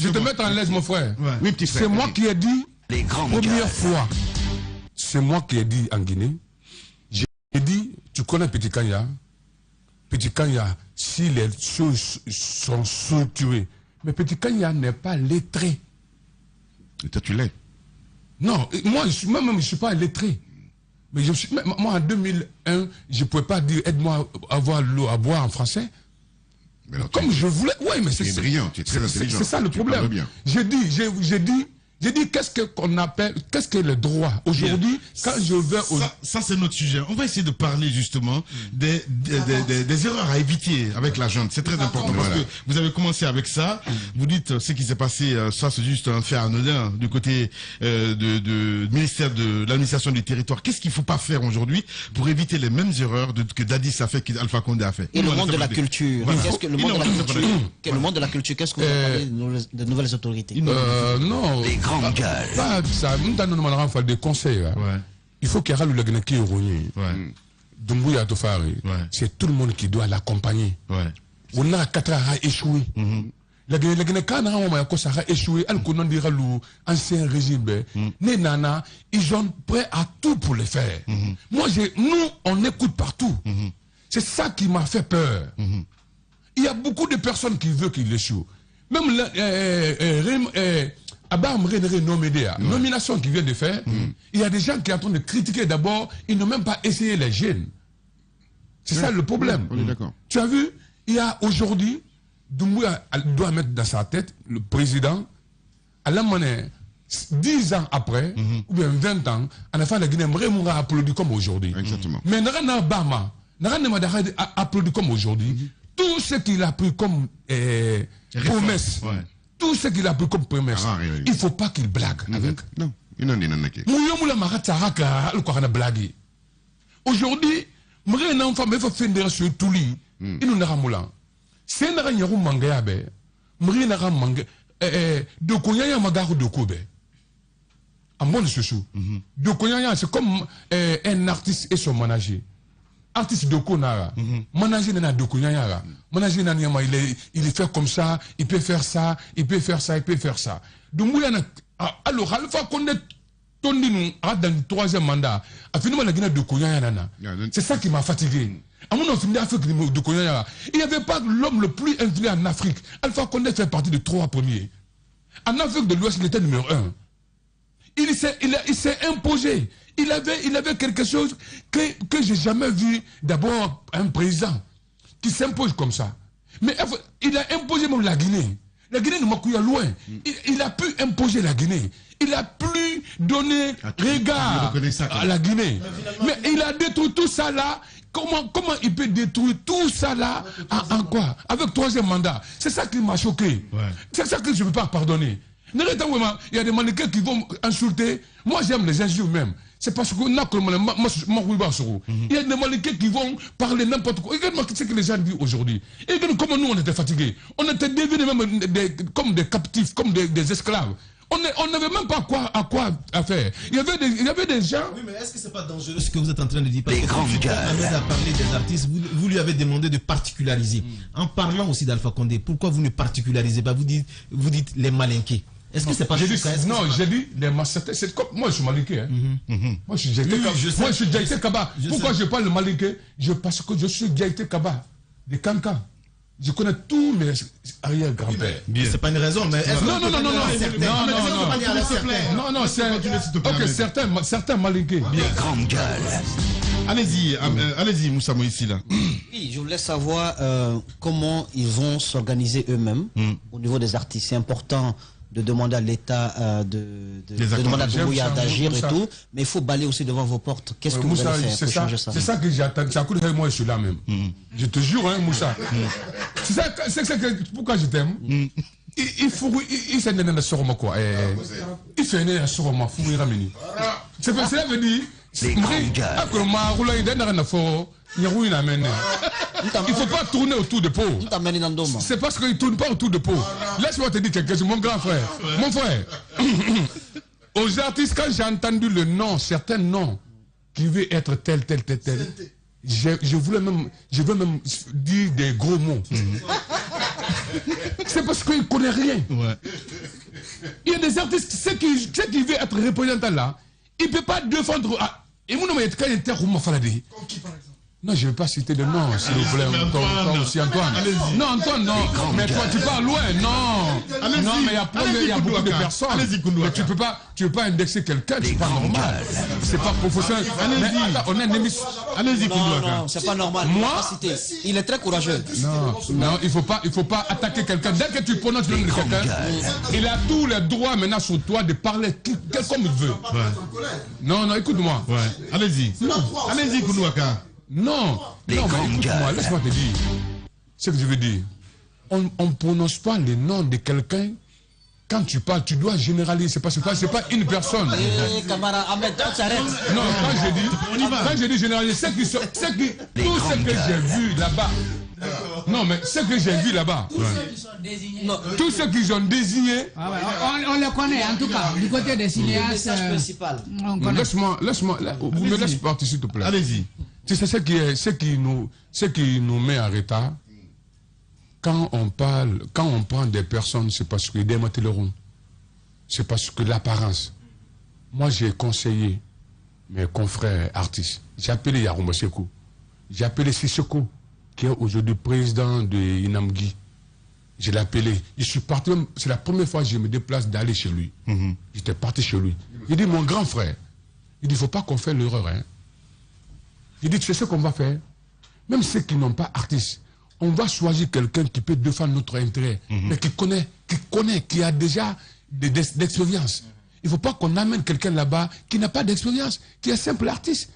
vais te mettre en l'aise, mon frère. Oui, petit frère. C'est moi qui ai dit, première fois, c'est moi qui ai dit en Guinée, j'ai dit, tu connais Petit Kanya? Petit Kanya, si les choses sont structurées, mais Petit Kanya n'est pas lettré. Et toi, tu l'es? Non, moi, je ne suis pas lettré. Mais moi, en 2001, je ne pouvais pas dire aide-moi à avoir l'eau à boire en français. Comme je voulais. Oui, mais c'est brillant, tu es très intelligent. C'est ça le problème. J'ai dit, qu'est-ce qu'on appelle, qu'est-ce que le droit? Aujourd'hui, quand je vais au... Ça, c'est notre sujet. On va essayer de parler justement des erreurs à éviter avec la junte. C'est très important parce que vous avez commencé avec ça. Vous dites ce qui s'est passé, ça c'est juste un fait anodin du côté du ministère de l'administration du territoire. Qu'est-ce qu'il ne faut pas faire aujourd'hui pour éviter les mêmes erreurs que Dadis a fait, qu'Alpha Condé a fait? Et le monde de la culture. Qu'est-ce que le monde de la culture, qu'est-ce que vous avez parlé de nouvelles autorités? Non. Les grandes gueules. Ça, nous demandons faire des conseils. Il faut qu'il y ait le Lagnaki Oroni. Doumbouya Tofari. C'est tout le monde qui doit l'accompagner. On a 4 ans à échouer. La Guinée-Can a échoué. Ancien régime. Ils sont prêts à tout pour le faire. Nous, on écoute partout. C'est ça qui m'a fait peur. Il y a beaucoup de personnes qui veulent qu'il échoue. Même Abam Renere nomination qu'il vient de faire, il y a des gens qui sont en train de critiquer d'abord, ils n'ont même pas essayé les jeunes. C'est ça le problème. On est d'accord. Tu as vu, il y a aujourd'hui, Doumbouya doit mettre dans sa tête, le président, à la monnaie, 10 ans après, ou bien 20 ans, à la fin de la Guinée, Mremoura applaudi comme aujourd'hui. Exactement. Mais Narana Bama, Narana applaudi comme aujourd'hui. Tout ce qu'il a pris comme promesse, tout ce qu'il a pris comme promesse, il ne faut pas qu'il blague avec. Non, il n'en est aujourd'hui, il faut faire sur tout lui. Il nous a moulin. C'est un manga. Dokonyaya Magaru Dokobe. En bon chouchou. Dokonyaya, c'est comme un artiste et son manager. Artiste Dokonara. Manager n'a Dokonyaya. Manager n'a il est fait comme ça, il peut faire ça, il peut faire ça, il peut faire ça. Donc, alors, Alpha Condé, dans le troisième mandat, a fini la Guinée de Koyana. C'est ça qui m'a fatigué. À mon avis, il n'y avait pas l'homme le plus influent en Afrique. Alpha Condé fait partie des 3 premiers. En Afrique de l'Ouest, il était numéro 1. Il s'est imposé. Il avait quelque chose que j'ai jamais vu. D'abord, un président qui s'impose comme ça. Mais il a imposé même la Guinée. La Guinée ne m'a couillé loin. Il a pu imposer la Guinée. Il a pu donner regard à la Guinée. Mais il a détruit tout ça là. Comment il peut détruire tout ça là en quoi? Avec 3e mandat. C'est ça qui m'a choqué. Ouais. C'est ça que je ne peux pas pardonner. Il y a des mannequins qui vont insulter. Moi j'aime les injures même. C'est parce que il y a des mannequins qui vont parler n'importe quoi. Regarde-moi ce que les gens disent aujourd'hui. Et regarde comment nous on était fatigués. On était devenus même comme des captifs, comme des esclaves. On n'avait même pas à quoi faire. Il y avait des gens... Oui, mais est-ce que c'est pas dangereux ce que vous êtes en train de dire? Parce que quand Ahmed a parlé des artistes, vous lui avez demandé de particulariser. En parlant aussi d'Alpha Condé, pourquoi vous ne particularisez pas? Vous dites les malinqués. Est-ce que c'est pas... Non, j'ai dit les massacres. C'est comme moi, je suis malinqué. Moi, je suis Diaïté Kaba. Pourquoi je parle de malinqué? Parce que je suis Diaïté Kaba, de Kankan. Je connais tous mes arrière-grands-pères. C'est pas une raison, mais... Non, c'est certains malinqués. Grande gueule. Allez-y, Moussa Moïsi là. Oui, je voulais savoir comment ils vont s'organiser eux-mêmes au niveau des artistes. C'est important de demander à l'État de demander à Doumbouya d'agir et tout, mais il faut balayer aussi devant vos portes. Qu'est-ce que vous allez faire pour changer ça? C'est ça que j'attends. Ça coûte moi, je suis là même. Je te jure, hein, Moussa. C'est ça pourquoi je t'aime. Il s'est donné un soroma quoi. Il fait un soroma fou et rameni. C'est parce que ça veut dire. Il ne faut pas tourner autour de Pau. C'est parce qu'il ne tourne pas autour de Pau. Laisse-moi te dire quelque chose, mon grand frère. Mon frère. Aux artistes, quand j'ai entendu le nom, certains noms, qui veulent être tel, je veux même dire des gros mots. C'est parce qu'ils ne connaissent rien. Il y a des artistes, ceux qui veulent être représentants là, il ne peut pas défendre. Et moi, quand il était Rouma Faladi. Non, je ne vais pas citer de nom, s'il vous plaît. Toi aussi, Antoine. Non, Antoine, non. Mais toi, tu parles loin, non. Non, mais il y a beaucoup de personnes. Mais tu ne peux pas indexer quelqu'un, c'est pas normal. C'est pas professionnel. On a une émission. Allez-y, non, c'est pas normal. Moi, il est très courageux. Non, il faut pas attaquer quelqu'un. Dès que tu prononces le nom de quelqu'un, il a tous les droits maintenant sur toi de parler comme il veut. Non, écoute-moi. Allez-y. Allez-y, Kounouaka. Non, mais écoute-moi, laisse-moi te dire. Ce que je veux dire, on ne prononce pas le nom de quelqu'un. Quand tu parles, tu dois généraliser. C'est pas une personne. Non, quand je dis généraliser, tout ce que j'ai vu là-bas. Non, mais ce que j'ai vu là-bas. Tous ceux qui sont désignés. On les connaît, en tout cas, du côté des cinéastes. Laisse-moi, vous me laissez partir, s'il te plaît. Allez-y. C'est ce qui nous met en retard. Quand on prend des personnes, c'est parce qu'ils démontent le rond. C'est parce que l'apparence. Moi, j'ai conseillé mes confrères artistes. J'ai appelé Yaroumba Sekou. J'ai appelé Sissoko, qui est aujourd'hui président de Inamgi. Je l'ai appelé. Je suis parti, c'est la première fois que je me déplace d'aller chez lui. J'étais parti chez lui. Il dit, mon grand frère, il dit, il ne faut pas qu'on fasse l'erreur. Hein. Il dit, tu sais ce qu'on va faire? Même ceux qui n'ont pas artistes, on va choisir quelqu'un qui peut défendre notre intérêt, mais qui connaît, qui a déjà d'expérience. Il ne faut pas qu'on amène quelqu'un là-bas qui n'a pas d'expérience, qui est simple artiste.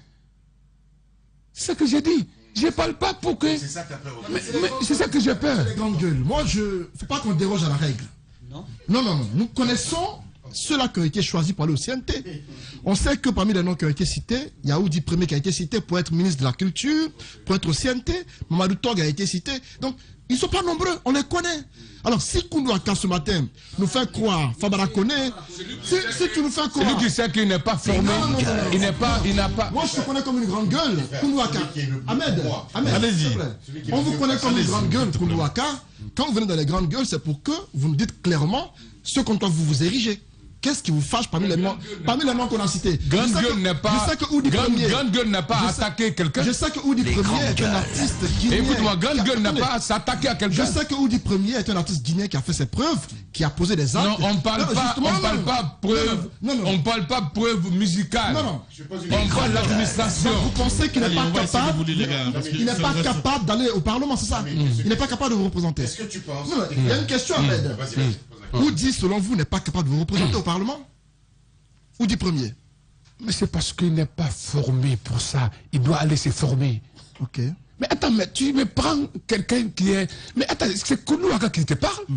C'est ce que j'ai dit. Je ne parle pas pour que... C'est ça que tu as peur. Mais c'est ça que j'ai peur. Grande gueule. Moi, il ne faut pas qu'on déroge à la règle. Non. Nous connaissons ceux-là qui ont été choisis pour aller au CNT. On sait que parmi les noms qui ont été cités, il y a Oudi Premier qui a été cité pour être ministre de la Culture, pour être au CNT. Mamadou Tog a été cité. Donc, Ils ne sont pas nombreux, on les connaît. Alors, si Koundou Aka ce matin nous fait croire, Fabara connaît, si tu nous fais croire. C'est lui qui sait qu'il n'est pas formé, il n'a pas. Moi, je te connais comme une grande gueule, Koundou Aka. Ahmed, allez-y. On vous connaît comme une grande gueule, Koundou Aka. Quand vous venez dans les grandes gueules, c'est pour que vous nous dites clairement ce contre quoi vous vous érigez. Qu'est-ce qui vous fâche parmi les noms qu'on a cités? Grande gueule n'a pas. Je sais que Oudi Premier. Grande gueule n'a pas attaqué quelqu'un. Je sais que Oudi Premier est un artiste guinéen. Écoute-moi, Grande gueule n'a pas s'attaqué à quelqu'un. Je sais que Oudi Premier est un artiste guinéen qui a fait ses preuves, qui a posé des actes. Non, on parle pas preuve. On parle pas preuve musicale. Non. On parle de l'administration. Vous pensez qu'il n'est pas capable? Il n'est pas capable d'aller au Parlement, c'est ça? Il n'est pas capable de vous représenter. Est-ce que tu penses? Il y a une question, Ahmed. Oudi, selon vous, n'est pas capable de vous représenter au Parlement? Oudi Premier. Mais c'est parce qu'il n'est pas formé pour ça. Il doit aller se former. Ok. Mais attends, mais tu me prends quelqu'un qui est... Mais attends, c'est Koundou Aka qui te parle? Non,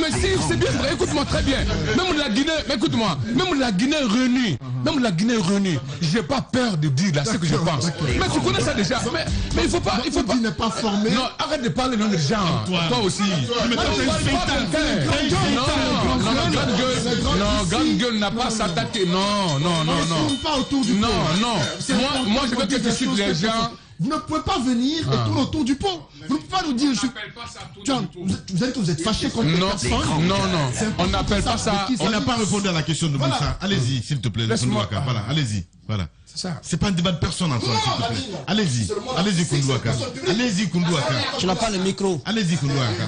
mais si, c'est bien vrai, écoute-moi très bien. Même la Guinée, écoute-moi, même la Guinée réunie, j'ai pas peur de dire là ce que je pense. Mais tu connais ça déjà. Mais il faut pas... Il n'est pas formé. Non, arrête de parler dans les gens. Toi aussi. Non, Grande Gueule n'a pas s'attaqué. Non. Moi, je veux que tu cites les gens. Vous ne pouvez pas venir et tourner autour du pot. Vous ne pouvez pas nous dire... Vous allez que vous êtes fâché contre les personnes. Non. On n'appelle pas ça... On n'a pas répondu à la question de Moussa. Allez-y, s'il te plaît. Koundou Aka. Voilà, allez-y. Voilà. C'est ça. C'est pas un débat de personne, Antoine, s'il te plaît. Allez-y, Koundou Aka. Allez-y, Koundou Aka. Tu n'as pas le micro. Allez-y, Koundou Aka.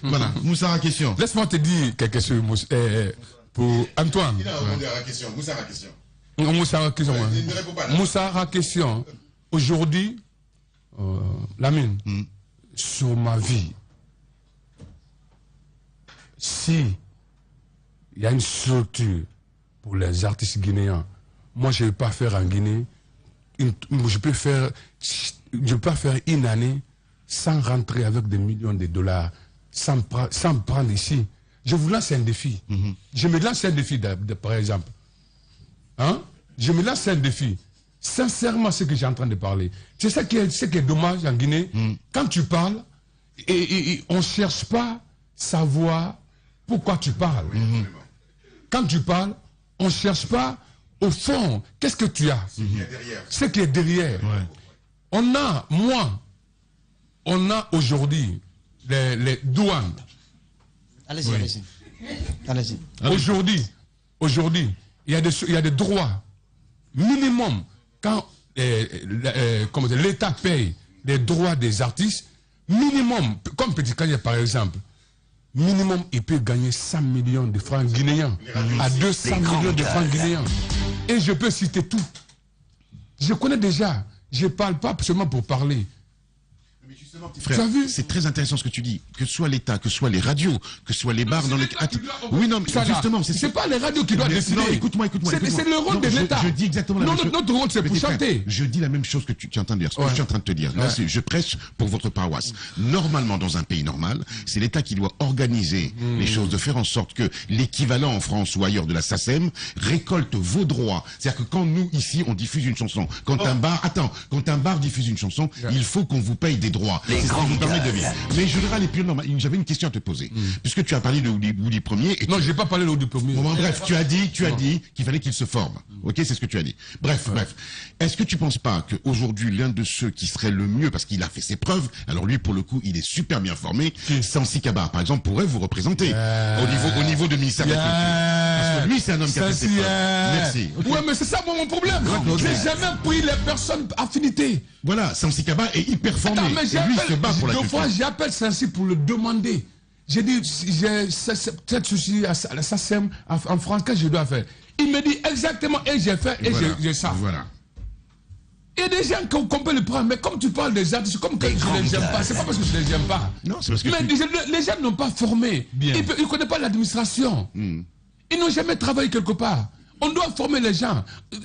Voilà, Moussa a question. Laisse-moi te dire quelque chose, pour Antoine. Il a répondu à la question. Moussa a la question. Moussa a question. Il ne répond pas. Moussa a question. Aujourd'hui, Lamine, sur ma vie, si il y a une structure pour les artistes guinéens, moi je ne vais pas faire en Guinée, je peux faire une année sans rentrer avec des millions de dollars, sans prendre ici. Je vous lance un défi. Je me lance un défi, par exemple. Je me lance un défi. Sincèrement, ce que j'ai en train de parler. C'est ça qui est dommage en Guinée. Quand tu parles, et on ne cherche pas à savoir pourquoi tu parles. Quand tu parles, on ne cherche pas au fond, qu'est-ce que tu as? Ce qui est derrière. Ouais. On a aujourd'hui les douanes. Allez-y. Aujourd'hui, il y a des droits minimum. Quand l'État paye les droits des artistes, minimum, comme Petit Kanye par exemple, minimum il peut gagner 100 millions de francs guinéens à 200 millions de francs guinéens. Et je peux citer tout. Je connais déjà. Je ne parle pas seulement pour parler. Frère, c'est très intéressant ce que tu dis. Que ce soit l'État, que ce soit les radios, que ce soit les bars dans les... Oui, non, mais justement, c'est pas les radios qui doivent décider. Non, écoute-moi. C'est le rôle de l'État. Je dis exactement la même chose. Notre rôle, c'est pour chanter. Je dis la même chose que tu es en train de dire. Ce que je suis en train de te dire. Là, je prêche pour votre paroisse. Normalement, dans un pays normal, c'est l'État qui doit organiser les choses, de faire en sorte que l'équivalent en France ou ailleurs de la SACEM récolte vos droits. C'est-à-dire que quand nous, ici, on diffuse une chanson, quand un bar diffuse une chanson, il faut qu'on vous paye des droits. C'est ce qui vous permet de vivre. Mais je voudrais aller plus loin. J'avais une question à te poser. Puisque tu as parlé de Oudi Premier. Non, je n'ai pas parlé de Oudi Premier. Bon, bref, tu as dit qu'il fallait qu'il se forme. Ok, c'est ce que tu as dit. Bref. Est-ce que tu ne penses pas qu'aujourd'hui, l'un de ceux qui serait le mieux, parce qu'il a fait ses preuves, alors lui, pour le coup, il est super bien formé, Sansi Kaba, par exemple, pourrait vous représenter au niveau du ministère de la Culture. Parce que lui, c'est un homme qui a fait ses preuves. Merci. Okay. Ouais, mais c'est ça mon problème. Je n'ai jamais pris les personnes affinités. Voilà, Sansi Kaba est hyper formé. Attends, mais et lui, il se bat pour la culture. Deux fois, j'appelle Sansi pour le demander. J'ai dit, j'ai peut-être souci à la SACEM en France, qu'est-ce que je dois faire? Il me dit exactement, et j'ai fait, et voilà, j'ai ça. Voilà. Il y a des gens qu'on peut le prendre, mais comme tu parles des artistes, comme que je ne les aime pas, c'est pas parce que je ne les aime pas. Non, c'est parce que mais les gens n'ont pas formé. Ils ne connaissent pas l'administration. Ils n'ont jamais travaillé quelque part. On doit former les gens.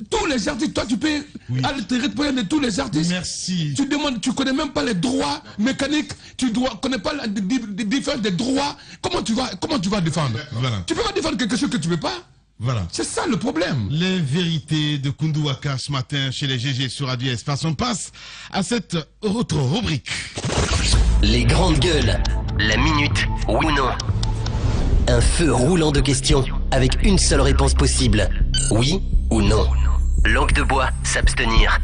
Tous les artistes, toi tu peux altérer de tous les artistes. Merci. Tu demandes, tu connais même pas les droits mécaniques, tu connais pas la différence des droits. Comment tu vas défendre? Voilà. Tu peux pas défendre quelque chose que tu veux pas. Voilà. C'est ça le problème. Les vérités de Koundou Waka ce matin chez les GG sur Radio Espace. On passe à cette autre rubrique. Les grandes gueules. La minute, oui ou non. Un feu roulant de questions avec une seule réponse possible. Oui ou non. Langue de bois, s'abstenir.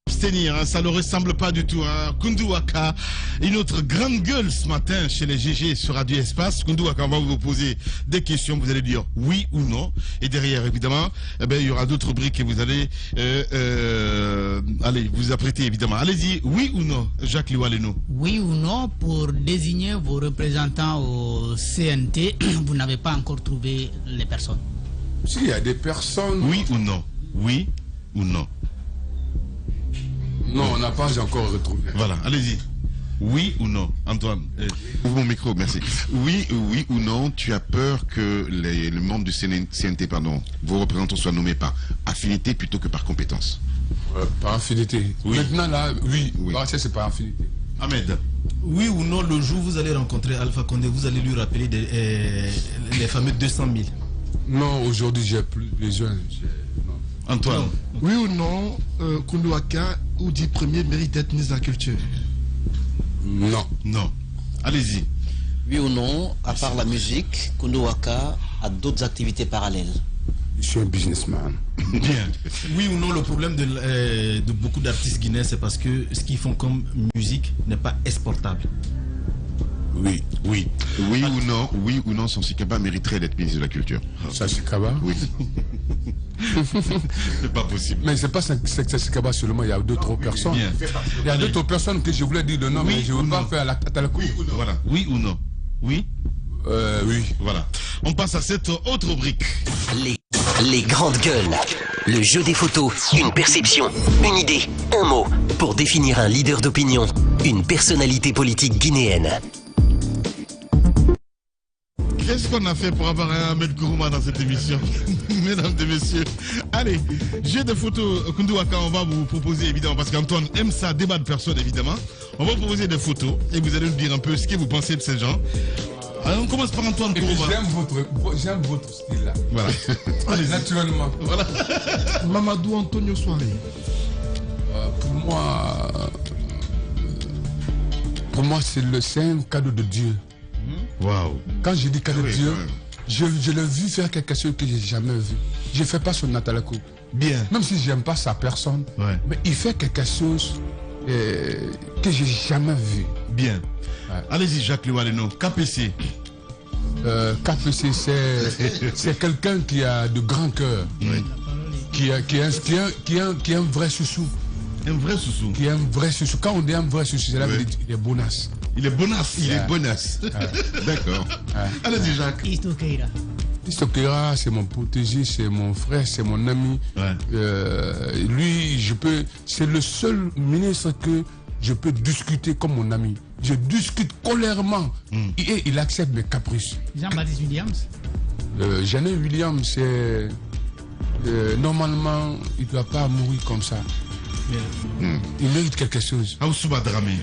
Abstenir, hein, ça ne ressemble pas du tout. Hein. Koundou Waka, une autre grande gueule ce matin chez les GG sur Radio Espace. Koundou Waka, on va vous poser des questions, vous allez dire oui ou non. Et derrière, évidemment, eh ben, il y aura d'autres rubriques et vous allez vous apprêter, évidemment. Allez-y, oui ou non, Jacques Liwaleno. Oui ou non, pour désigner vos représentants au CNT, vous n'avez pas encore trouvé les personnes. Si, il y a des personnes... Oui ou non. Oui ou non. Non, on n'a pas encore retrouvé. Voilà, allez-y. Oui ou non, Antoine? Ouvre mon micro, merci. Oui ou non, tu as peur que les membres du CNT, vos représentants soient nommés par affinité plutôt que par compétence? Par affinité. Oui. Maintenant, là, oui. Bah, ça, c'est par affinité. Ahmed. Oui ou non, le jour où vous allez rencontrer Alpha Condé, vous allez lui rappeler les fameux 200 000? Non, aujourd'hui, j'ai plus besoin. Antoine. Oui ou non, Koundou Waka, ou dit premier, mérite d'être ministre de la Culture? Non. Non. Allez-y. Oui ou non, à part la musique, Koundou Waka a d'autres activités parallèles? Je suis un businessman. Bien. Oui ou non, le problème de beaucoup d'artistes guinéens, c'est parce que ce qu'ils font comme musique n'est pas exportable. Oui. Oui. Oui ou non, Sansi Kaba mériterait d'être ministre de la Culture? Sansi Kaba? Oui. C'est pas possible. Mais c'est pas Sansi Kaba seulement, il y a d'autres personnes. Bien. Il y a d'autres personnes que je voulais dire le nom, mais je ne veux pas faire la tête à la couille. Voilà. Oui ou non? Oui. Oui. Voilà. On passe à cette autre rubrique. Les grandes gueules. Le jeu des photos, une perception, une idée, un mot, pour définir un leader d'opinion, une personnalité politique guinéenne. Qu'est-ce qu'on a fait pour avoir un Ahmed Kourouma dans cette émission? Mesdames et messieurs. Allez, jeu de photos, Koundou Waka, on va vous proposer évidemment, parce qu'Antoine aime ça, débat de personnes évidemment. On va vous proposer des photos et vous allez nous dire un peu ce que vous pensez de ces gens. Alors, on commence par Antoine Kourouma. J'aime votre style là. Voilà. Allez, naturellement. Voilà. Mamadou Antonio Soiré. Pour moi, c'est un cadeau de Dieu. Waouh. Quand je dis cadeau de Dieu, je l'ai vu faire quelque chose que j'ai jamais vu. Je ne fais pas son Natalako. Bien. Même si j'aime pas sa personne, mais il fait quelque chose que j'ai jamais vu. Bien. Ouais. Allez-y, Jacques Liwaleno. KPC. KPC, c'est quelqu'un qui a de grand cœur, qui est un vrai chouchou. Un vrai chouchou. Qui est un vrai chouchou. Quand on dit un vrai chouchou, c'est là qu'il est bonasse. Il est bonasse. Il est bonasse. D'accord. Allez-y, Jacques. Isto Keïra, c'est mon protégé, c'est mon frère, c'est mon ami. Lui, c'est le seul ministre que je peux discuter comme mon ami. Je discute colèrement et il accepte mes caprices. Jean-Baptiste Williams. Jeannet Williams, c'est normalement, il ne doit pas mourir comme ça. Il mérite quelque chose. Raoussouba Dramé.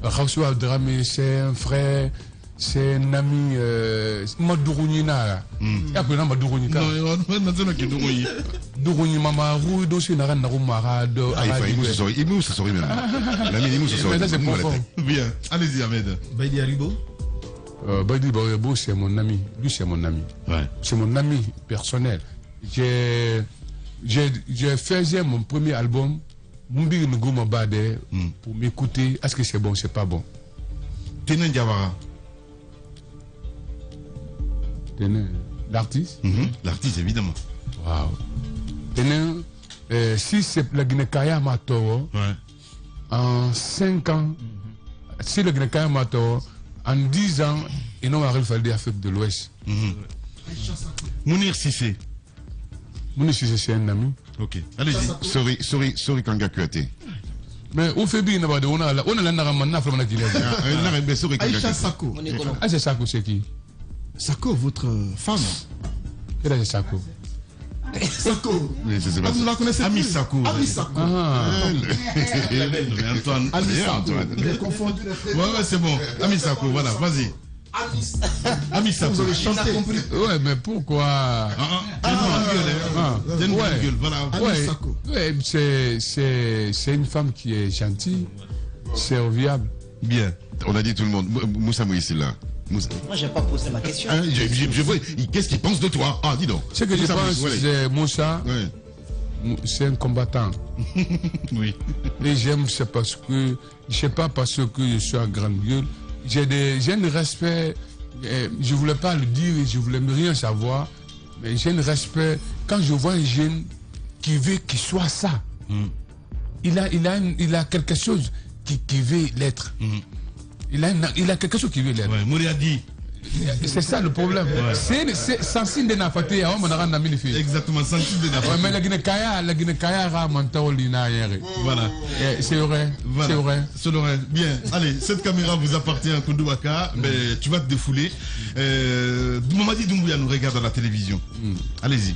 Raoussouba Dramé, c'est un frère, c'est un ami. Madourounina. Il y a plein de Madourounina. Non, non, qui Dourouni. Dourouni Mamarou, dossier n'a rien à voir. Il mou, ça sourit même. L'ami, il mou, ça sourit. Mais ça, c'est profond. Bien. Allez-y, Ahmed. Baïdi Aribo. Baïdi Aribo, c'est mon ami. Lui, c'est mon ami. C'est mon ami personnel. J'ai fait mon premier album. Mumbi Ngouma Bade pour m'écouter. Est-ce que c'est bon, c'est pas bon? Tenen Diawara. L'artiste? L'artiste, évidemment. Waouh. Tenen, si c'est la Guinée-Kaya Matoro, en 5 ans, si le Guinée-Kaya Matoro, en 10 ans, ils n'ont pas fait d'Afrique de l'Ouest. Mounir Sissé. Mounir Sissé, c'est un ami. Ok, allez-y. Sorry Kanga Kuate. Mais au fait, on a Aïcha Sako. Aïcha Sako, c'est qui? Sako, votre femme. Quel est Sako? Sako. Vous la connaissez? Ami Sako. Ami Sako. Antoine. Ami Sako. J'ai confondu les frères. Ouais, c'est bon. Ami Sako, voilà, vas-y. Amis, ça Vous avez chanté. Ouais, mais pourquoi c'est une femme qui est gentille, serviable. Bien. On a dit tout le monde. Moussa Moïse là. Moi, je n'ai pas posé ma question. Hein, je vois. Qu'est-ce qu'il pense de toi? Ah, dis donc. Ce que Moussa, je pense, c'est Moussa. Ouais. C'est un combattant. Oui. Et j'aime, c'est parce que, je sais pas parce que je suis un grande gueule. J'ai un respect. Je voulais pas le dire, je voulais rien savoir. Mais j'ai un respect. Quand je vois un jeune qui veut qu'il soit ça, il a quelque chose qui veut l'être. Il a quelque chose qui veut l'être. Ouais, Mouriadi. C'est ça le problème. Ouais. C'est sensible de nafaté à exactement, sensible de nafaté. Mais la Guinée-Kaya voilà. C'est vrai. Voilà. C'est vrai. Bien. Allez, cette caméra vous appartient à Koundou Waka, mais tu vas te défouler. Mamadi Doumbouya nous regarde à la télévision. Allez-y.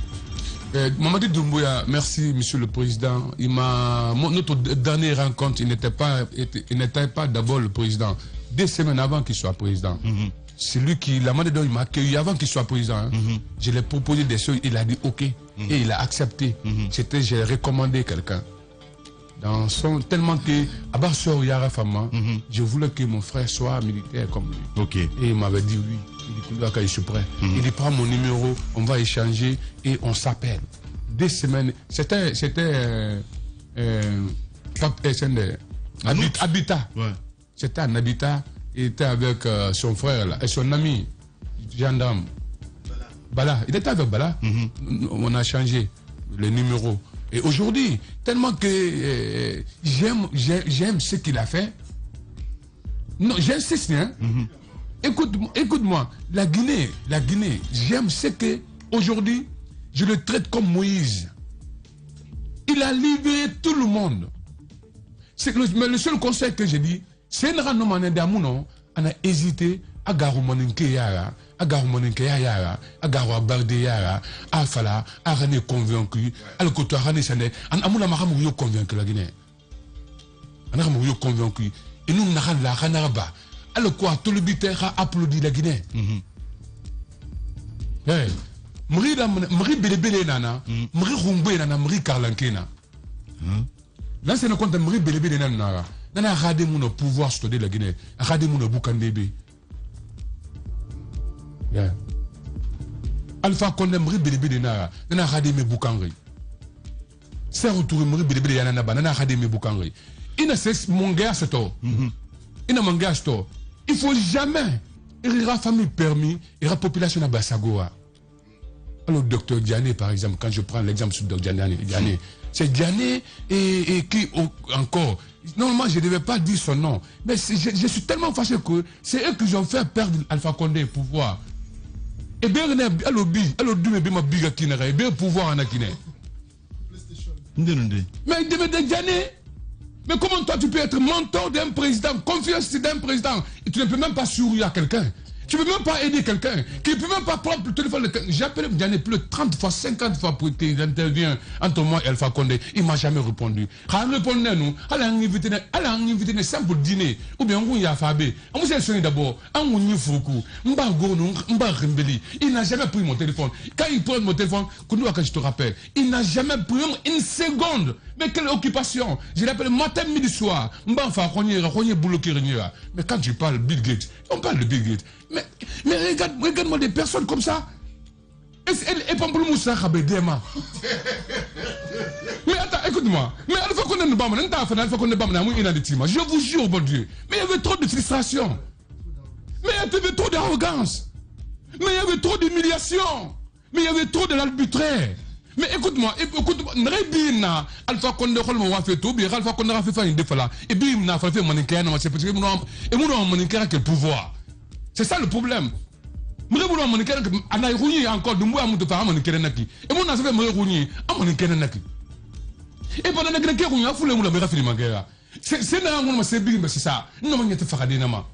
Mamadi Doumbouya, merci Monsieur le Président. Notre dernière rencontre, il n'était pas d'abord le président. 2 semaines avant qu'il soit président. C'est lui qui, la main dedans, il m'a accueilli avant qu'il soit président. Hein. Je lui ai proposé des choses, il a dit OK. Et il a accepté. J'ai recommandé quelqu'un. Tellement que, à Bassor Yara Fama, je voulais que mon frère soit militaire comme lui. OK. Et il m'avait dit oui. Il dit, je suis prêt. Il dit, prends mon numéro, on va échanger et on s'appelle. 2 semaines. C'était Habitat. Ouais. C'était un habitat. Il était avec son frère là, et son ami, gendarme. Bala. Il était avec Bala. On a changé les numéros. Et aujourd'hui, tellement que j'aime ce qu'il a fait. Non, j'insiste. Hein? Écoute-moi. La Guinée, j'aime ce que aujourd'hui, je le traite comme Moïse. Il a libéré tout le monde. Mais le seul conseil que j'ai dit, c'est un renommé d'amour, on a hésité à Garoumaninke Yara, à Garoumaninke Yara, à Garouaberde Yara, à Fala, à René convaincu, à l'Okoto, à René Sane, à Amouna Maramouyo convaincu la Guinée. On a Maramouyo convaincu. Et nous, on a la Ranaraba. Alors quoi, tout le but a applaudi la Guinée. Mri Belebele Nana, Mri Rumbe Nana, Mri Karlankena. Là, c'est le compte de Mri Belebele Nana. Nana a regardé mon pouvoir sur la Guinée, a regardé mon Boukandébé. Alpha Condé Mri Belebele Nana, Nana a regardé mes Boukangri. C'est retourné Mri Belebele Nana, Nana a regardé mes Boukangri. Il ne sait mon gars, c'est tout. Il n'a mon gars, c'est tout. Il ne faut jamais, il y aura famille permis, il y aura population à Bassagoa. Alors, docteur Diané, par exemple, quand je prends l'exemple sur docteur Diané, c'est Diané et qui encore. Normalement, je ne devais pas dire son nom. Mais je suis tellement fâché que c'est eux qui ont fait perdre Alpha Condé le pouvoir. Et bien, alors, bien pouvoir en Guinée. Mais il devait être Diané. Mais comment toi tu peux être mentor d'un président, confiance d'un président, et tu ne peux même pas sourire à quelqu'un? Tu ne peux même pas aider quelqu'un, qui ne peut même pas prendre le téléphone. J'appelle Diané plus de 30 fois, 50 fois pour qu'il intervienne entre moi et Alpha Condé. Il ne m'a jamais répondu. Quand il répondait à nous, elle a invité simple dîner, ou bien on y a fabé. On s'est soigné d'abord, on y foukou, il n'a jamais pris mon téléphone. Quand il prend mon téléphone, je te rappelle, il n'a jamais pris une seconde. Mais quelle occupation? Je l'appelle matin, midi, soir. Mais quand tu parles Bill Gates, on parle de Bill Gates. Mais regarde-moi des personnes comme ça. Et pas pour Moussa Khabedema. Mais attends, écoute-moi. Mais Alpha Condé ne bâme, je vous jure, bon Dieu. Mais il y avait trop de frustration. Mais il y avait trop d'arrogance. Mais il y avait trop d'humiliation. Mais il y avait trop de l'arbitraire. Mais écoute-moi, Nrebina, Alpha Condé, Alpha Condé a fait une défala. Et bien, il a fait un c'est parce que nous avons quel pouvoir. C'est ça le problème. Je ne sais pas si encore de moi à mon Kerenaki. Et mon affaire me rougner à mon Kerenaki. Et pendant que les Kerounia foulent la Béra Filimagera. C'est ça. Non, mais il Faradinama.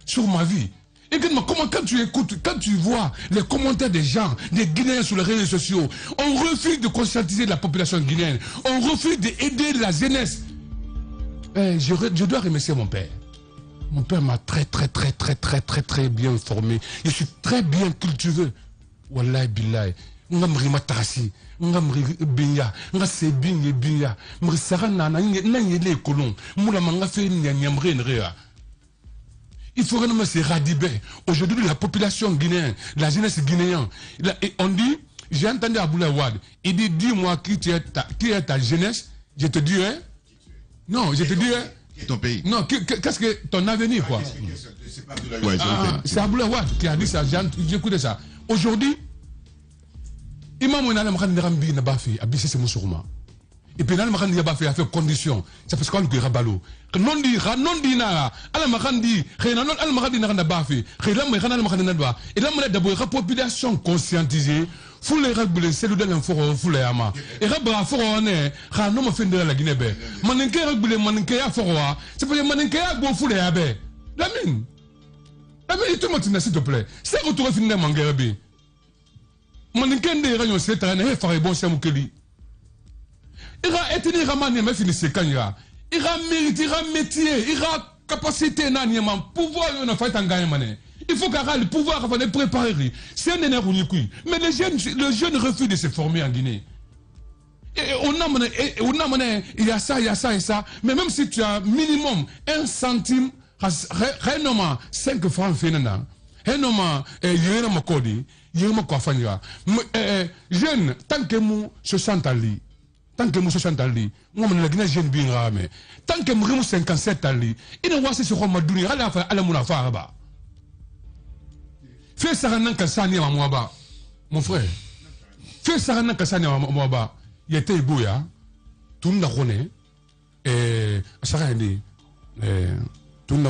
Sur ma vie. Et comment quand tu écoutes, quand tu vois les commentaires des gens, des Guinéens sur les réseaux sociaux, on refuse de conscientiser la population guinéenne. On refuse d'aider la jeunesse. Je dois remercier mon père. Mon père m'a très bien formé. Je suis très bien cultivé. Wallahi billahi. Ngamri matasi, ngamri binya, ngase binya, mrisara nana n'yele kolon, moula manga fait nyamre nrea. Il faut que c'est radibé. Aujourd'hui, la population guinéenne, la jeunesse guinéenne, et on dit, j'ai entendu Aboulaye Wade, il dit, dis-moi qui est ta jeunesse, je te dis, hein? Non, je te dis, hein? Ton pays. Non, qu'est-ce que ton avenir, quoi? C'est Aboulaye Wade qui a dit ça, j'ai écouté ça. Aujourd'hui, Imam Mouina Lamkhan Rambi n'a pas fait, Abissé c'est Moussourma. Et puis Lamkhan n'a pas fait, a fait condition. C'est parce qu'on lui a balou. Non dit na, Lamkhan dit, Lamkhan n'a pas fait. Et là, d'abord, la population conscientisée, faut les régler, c'est le dernier fort, faut les ama. Et Rabba fort on est, non me fait de la Guinée. Manenke régler, manenke à fort, c'est pas manenke à bon fou les abe. La mine, tout le monde s'il te plaît. C'est retour fin manguerabi. Manenke de rayon c'est un effort et bon c'est moukeli. Il a été ramane, mais fini c'est kanya. Il a mérite, il a métier, il a capacité n'aniement, pouvoir ne fait un gagne mané. Il faut qu'à le pouvoir avant de préparer. C'est un énergie unique. Mais les jeunes refusent de se former en Guinée. Et on a mené, il y a ça et ça. Mais même si tu as minimum 1 centime, réellement 5 francs fénana, réellement, il y a un code, il y a un coiffanya. Jeune, tant que nous se sentent à lui. Tant que nous se sentent à lui, nous avons la Guinée jeune bien ramé. Tant que nous avons 57 à lui, il ne voit pas ce qu'on m'a donné à la moulafa. Fais ça un kassani à moi, mon frère. Fais ça un kassani à moi, il était beau, tout le monde et ça a dit, tout le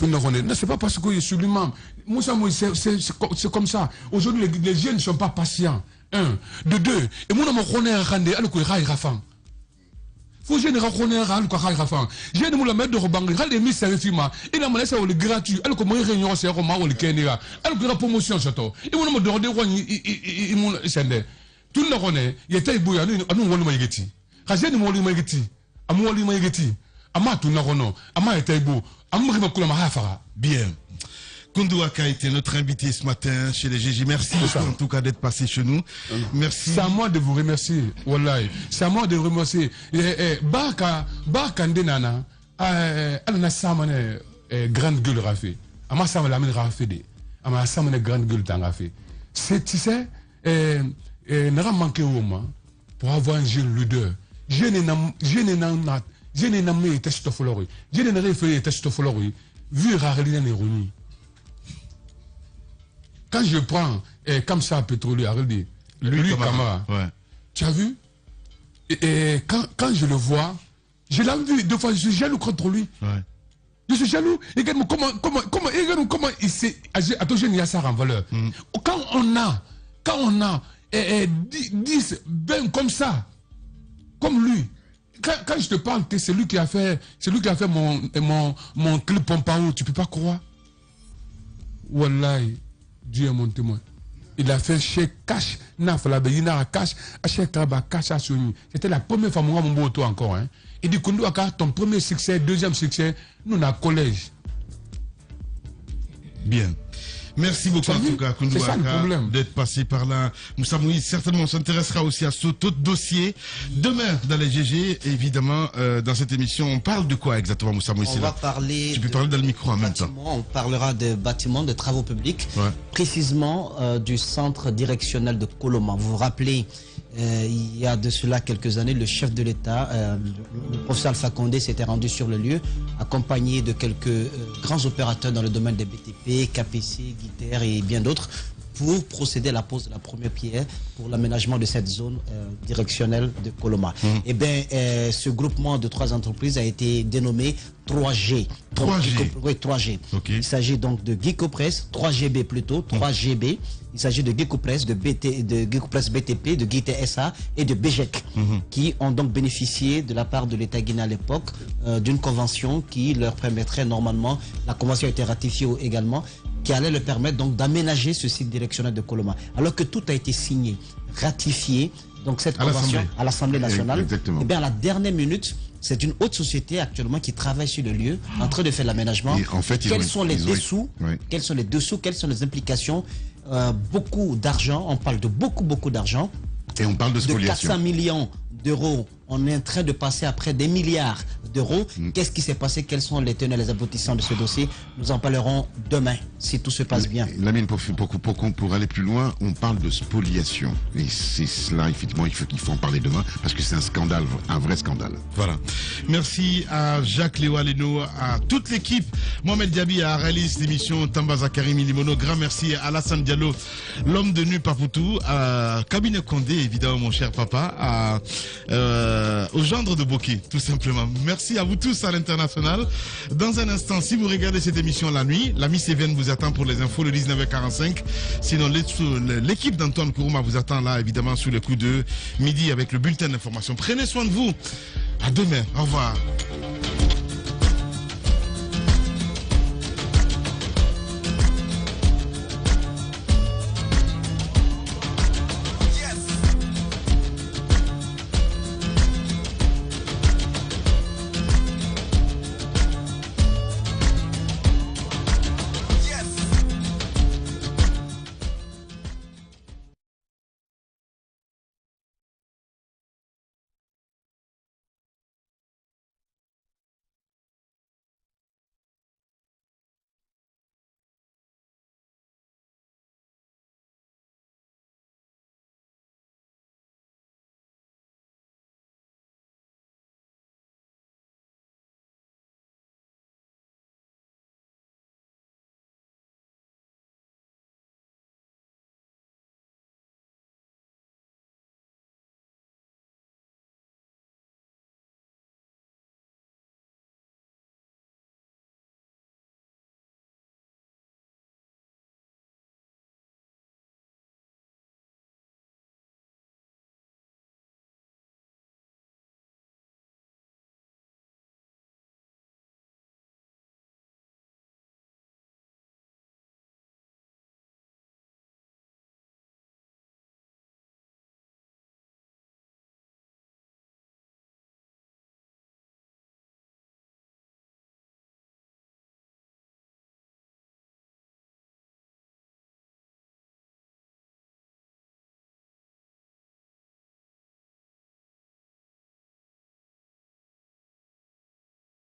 monde, non, c'est pas parce que je suis l'imam. Moi, c'est comme ça. Aujourd'hui, les jeunes ne sont pas patients. 1, de 2, et moi, je connais un randé, alors que je faut que je reconnais un peu je ne me mets de rebangue, les mises à l'effima, et la monnaie c'est gratuit, alors que moi réunion c'est Roma ou le Kenya, alors que la promotion surtout, et moi me donne il m'ont sendé. Tout le monde, il était beau, à nous on le maïgeti. Rajeni moi le maïgeti, à moi le maïgeti, à ma tout le monde, à ma était beau, à moi me coule ma hafara. Bien. Koundou Waka était notre invité ce matin chez les GG. Merci en tout cas d'être passé chez nous. Merci. C'est à moi de vous remercier. Wallahi. C'est à moi de vous remercier. Baka Ndenana, elle n'a samane grande gueule rafé. Ama samane la mine rafé de. Ama samane grande gueule dans rafé. C'est, tu sais, n'a pas manqué au moins pour avoir un jeune leader. Je n'ai pas mis test of flori. Je n'ai pas fait test of flori. Vu Rarelina Néroni. Quand je prends comme ça pétrolier, lui Camara, ouais. Tu as vu? Et quand je le vois, je l'ai vu deux fois, je suis jaloux contre lui. Ouais. Je suis jaloux. Regarde comment il s'est attention, il y a ça en valeur. Quand on a 10, 20 comme ça, comme lui, quand je te parle que c'est lui qui a fait mon clip Pompao, tu peux pas croire? Wallahi. Dieu est mon témoin. Il a fait chez Cash, Cash, c'était la première fois mon moto encore. Hein. Il dit Koundou Waka, ton premier succès, deuxième succès, nous on a collège. Bien. Merci beaucoup en tout cas, Koundou Waka, d'être passé par là. Moussa Moïse, certainement, on s'intéressera aussi à ce autre dossier. Demain, dans les GG, évidemment, dans cette émission, on parle de quoi exactement, Moussa Moïse? On va parler. Tu peux parler dans le micro en même temps. On parlera de bâtiments, de travaux publics, précisément du centre directionnel de Koloma. Vous vous rappelez, il y a de cela quelques années, le chef de l'État, le professeur Alpha Condé, s'était rendu sur le lieu, accompagné de quelques grands opérateurs dans le domaine des BTP, KPC, Guiter et bien d'autres, pour procéder à la pose de la première pierre pour l'aménagement de cette zone directionnelle de Koloma. Et bien, ce groupement de 3 entreprises a été dénommé 3G. 3G. Oui, 3G. Okay. Il s'agit donc de Geekopress, 3GB plutôt, 3GB. Il s'agit de Geekopress, de Geekopress BTP, de Guiter SA et de BGEC, qui ont donc bénéficié de la part de l'État guinéen à l'époque d'une convention qui leur permettrait normalement, la convention a été ratifiée également, qui allait leur permettre donc d'aménager ce site directionnel de Koloma. Alors que tout a été signé, ratifié, donc cette convention à l'Assemblée nationale, et bien à la dernière minute, C'est une haute société actuellement qui travaille sur le lieu, en train de faire l'aménagement. En fait, quels sont les dessous, quels sont les implications, beaucoup d'argent, on parle de beaucoup d'argent. Et on parle de spoliation. De 400 millions d'euros, on est en train de passer après des milliards d'euros. Qu'est-ce qui s'est passé? Quels sont les tenants et les aboutissants de ce dossier? Nous en parlerons demain, si tout se passe bien. Lamine, pour aller plus loin, on parle de spoliation. Et c'est cela, effectivement, il faut en parler demain, parce que c'est un scandale, un vrai scandale. Voilà. Merci à Jacques Léo Leno, à toute l'équipe, Mohamed Diaby, à réaliser l'émission, Tamba Zakari Milimono. Grand merci à Alassane Diallo, l'homme de Nu Papoutou, à Cabinet Condé, évidemment, mon cher papa, au gendre de Boké, tout simplement. Merci à vous tous à l'international. Dans un instant, si vous regardez cette émission la nuit, la Miss Even vous attend pour les infos le 19h45. Sinon, l'équipe d'Antoine Kourouma vous attend là, évidemment, sous les coups de midi avec le bulletin d'information. Prenez soin de vous. À demain. Au revoir.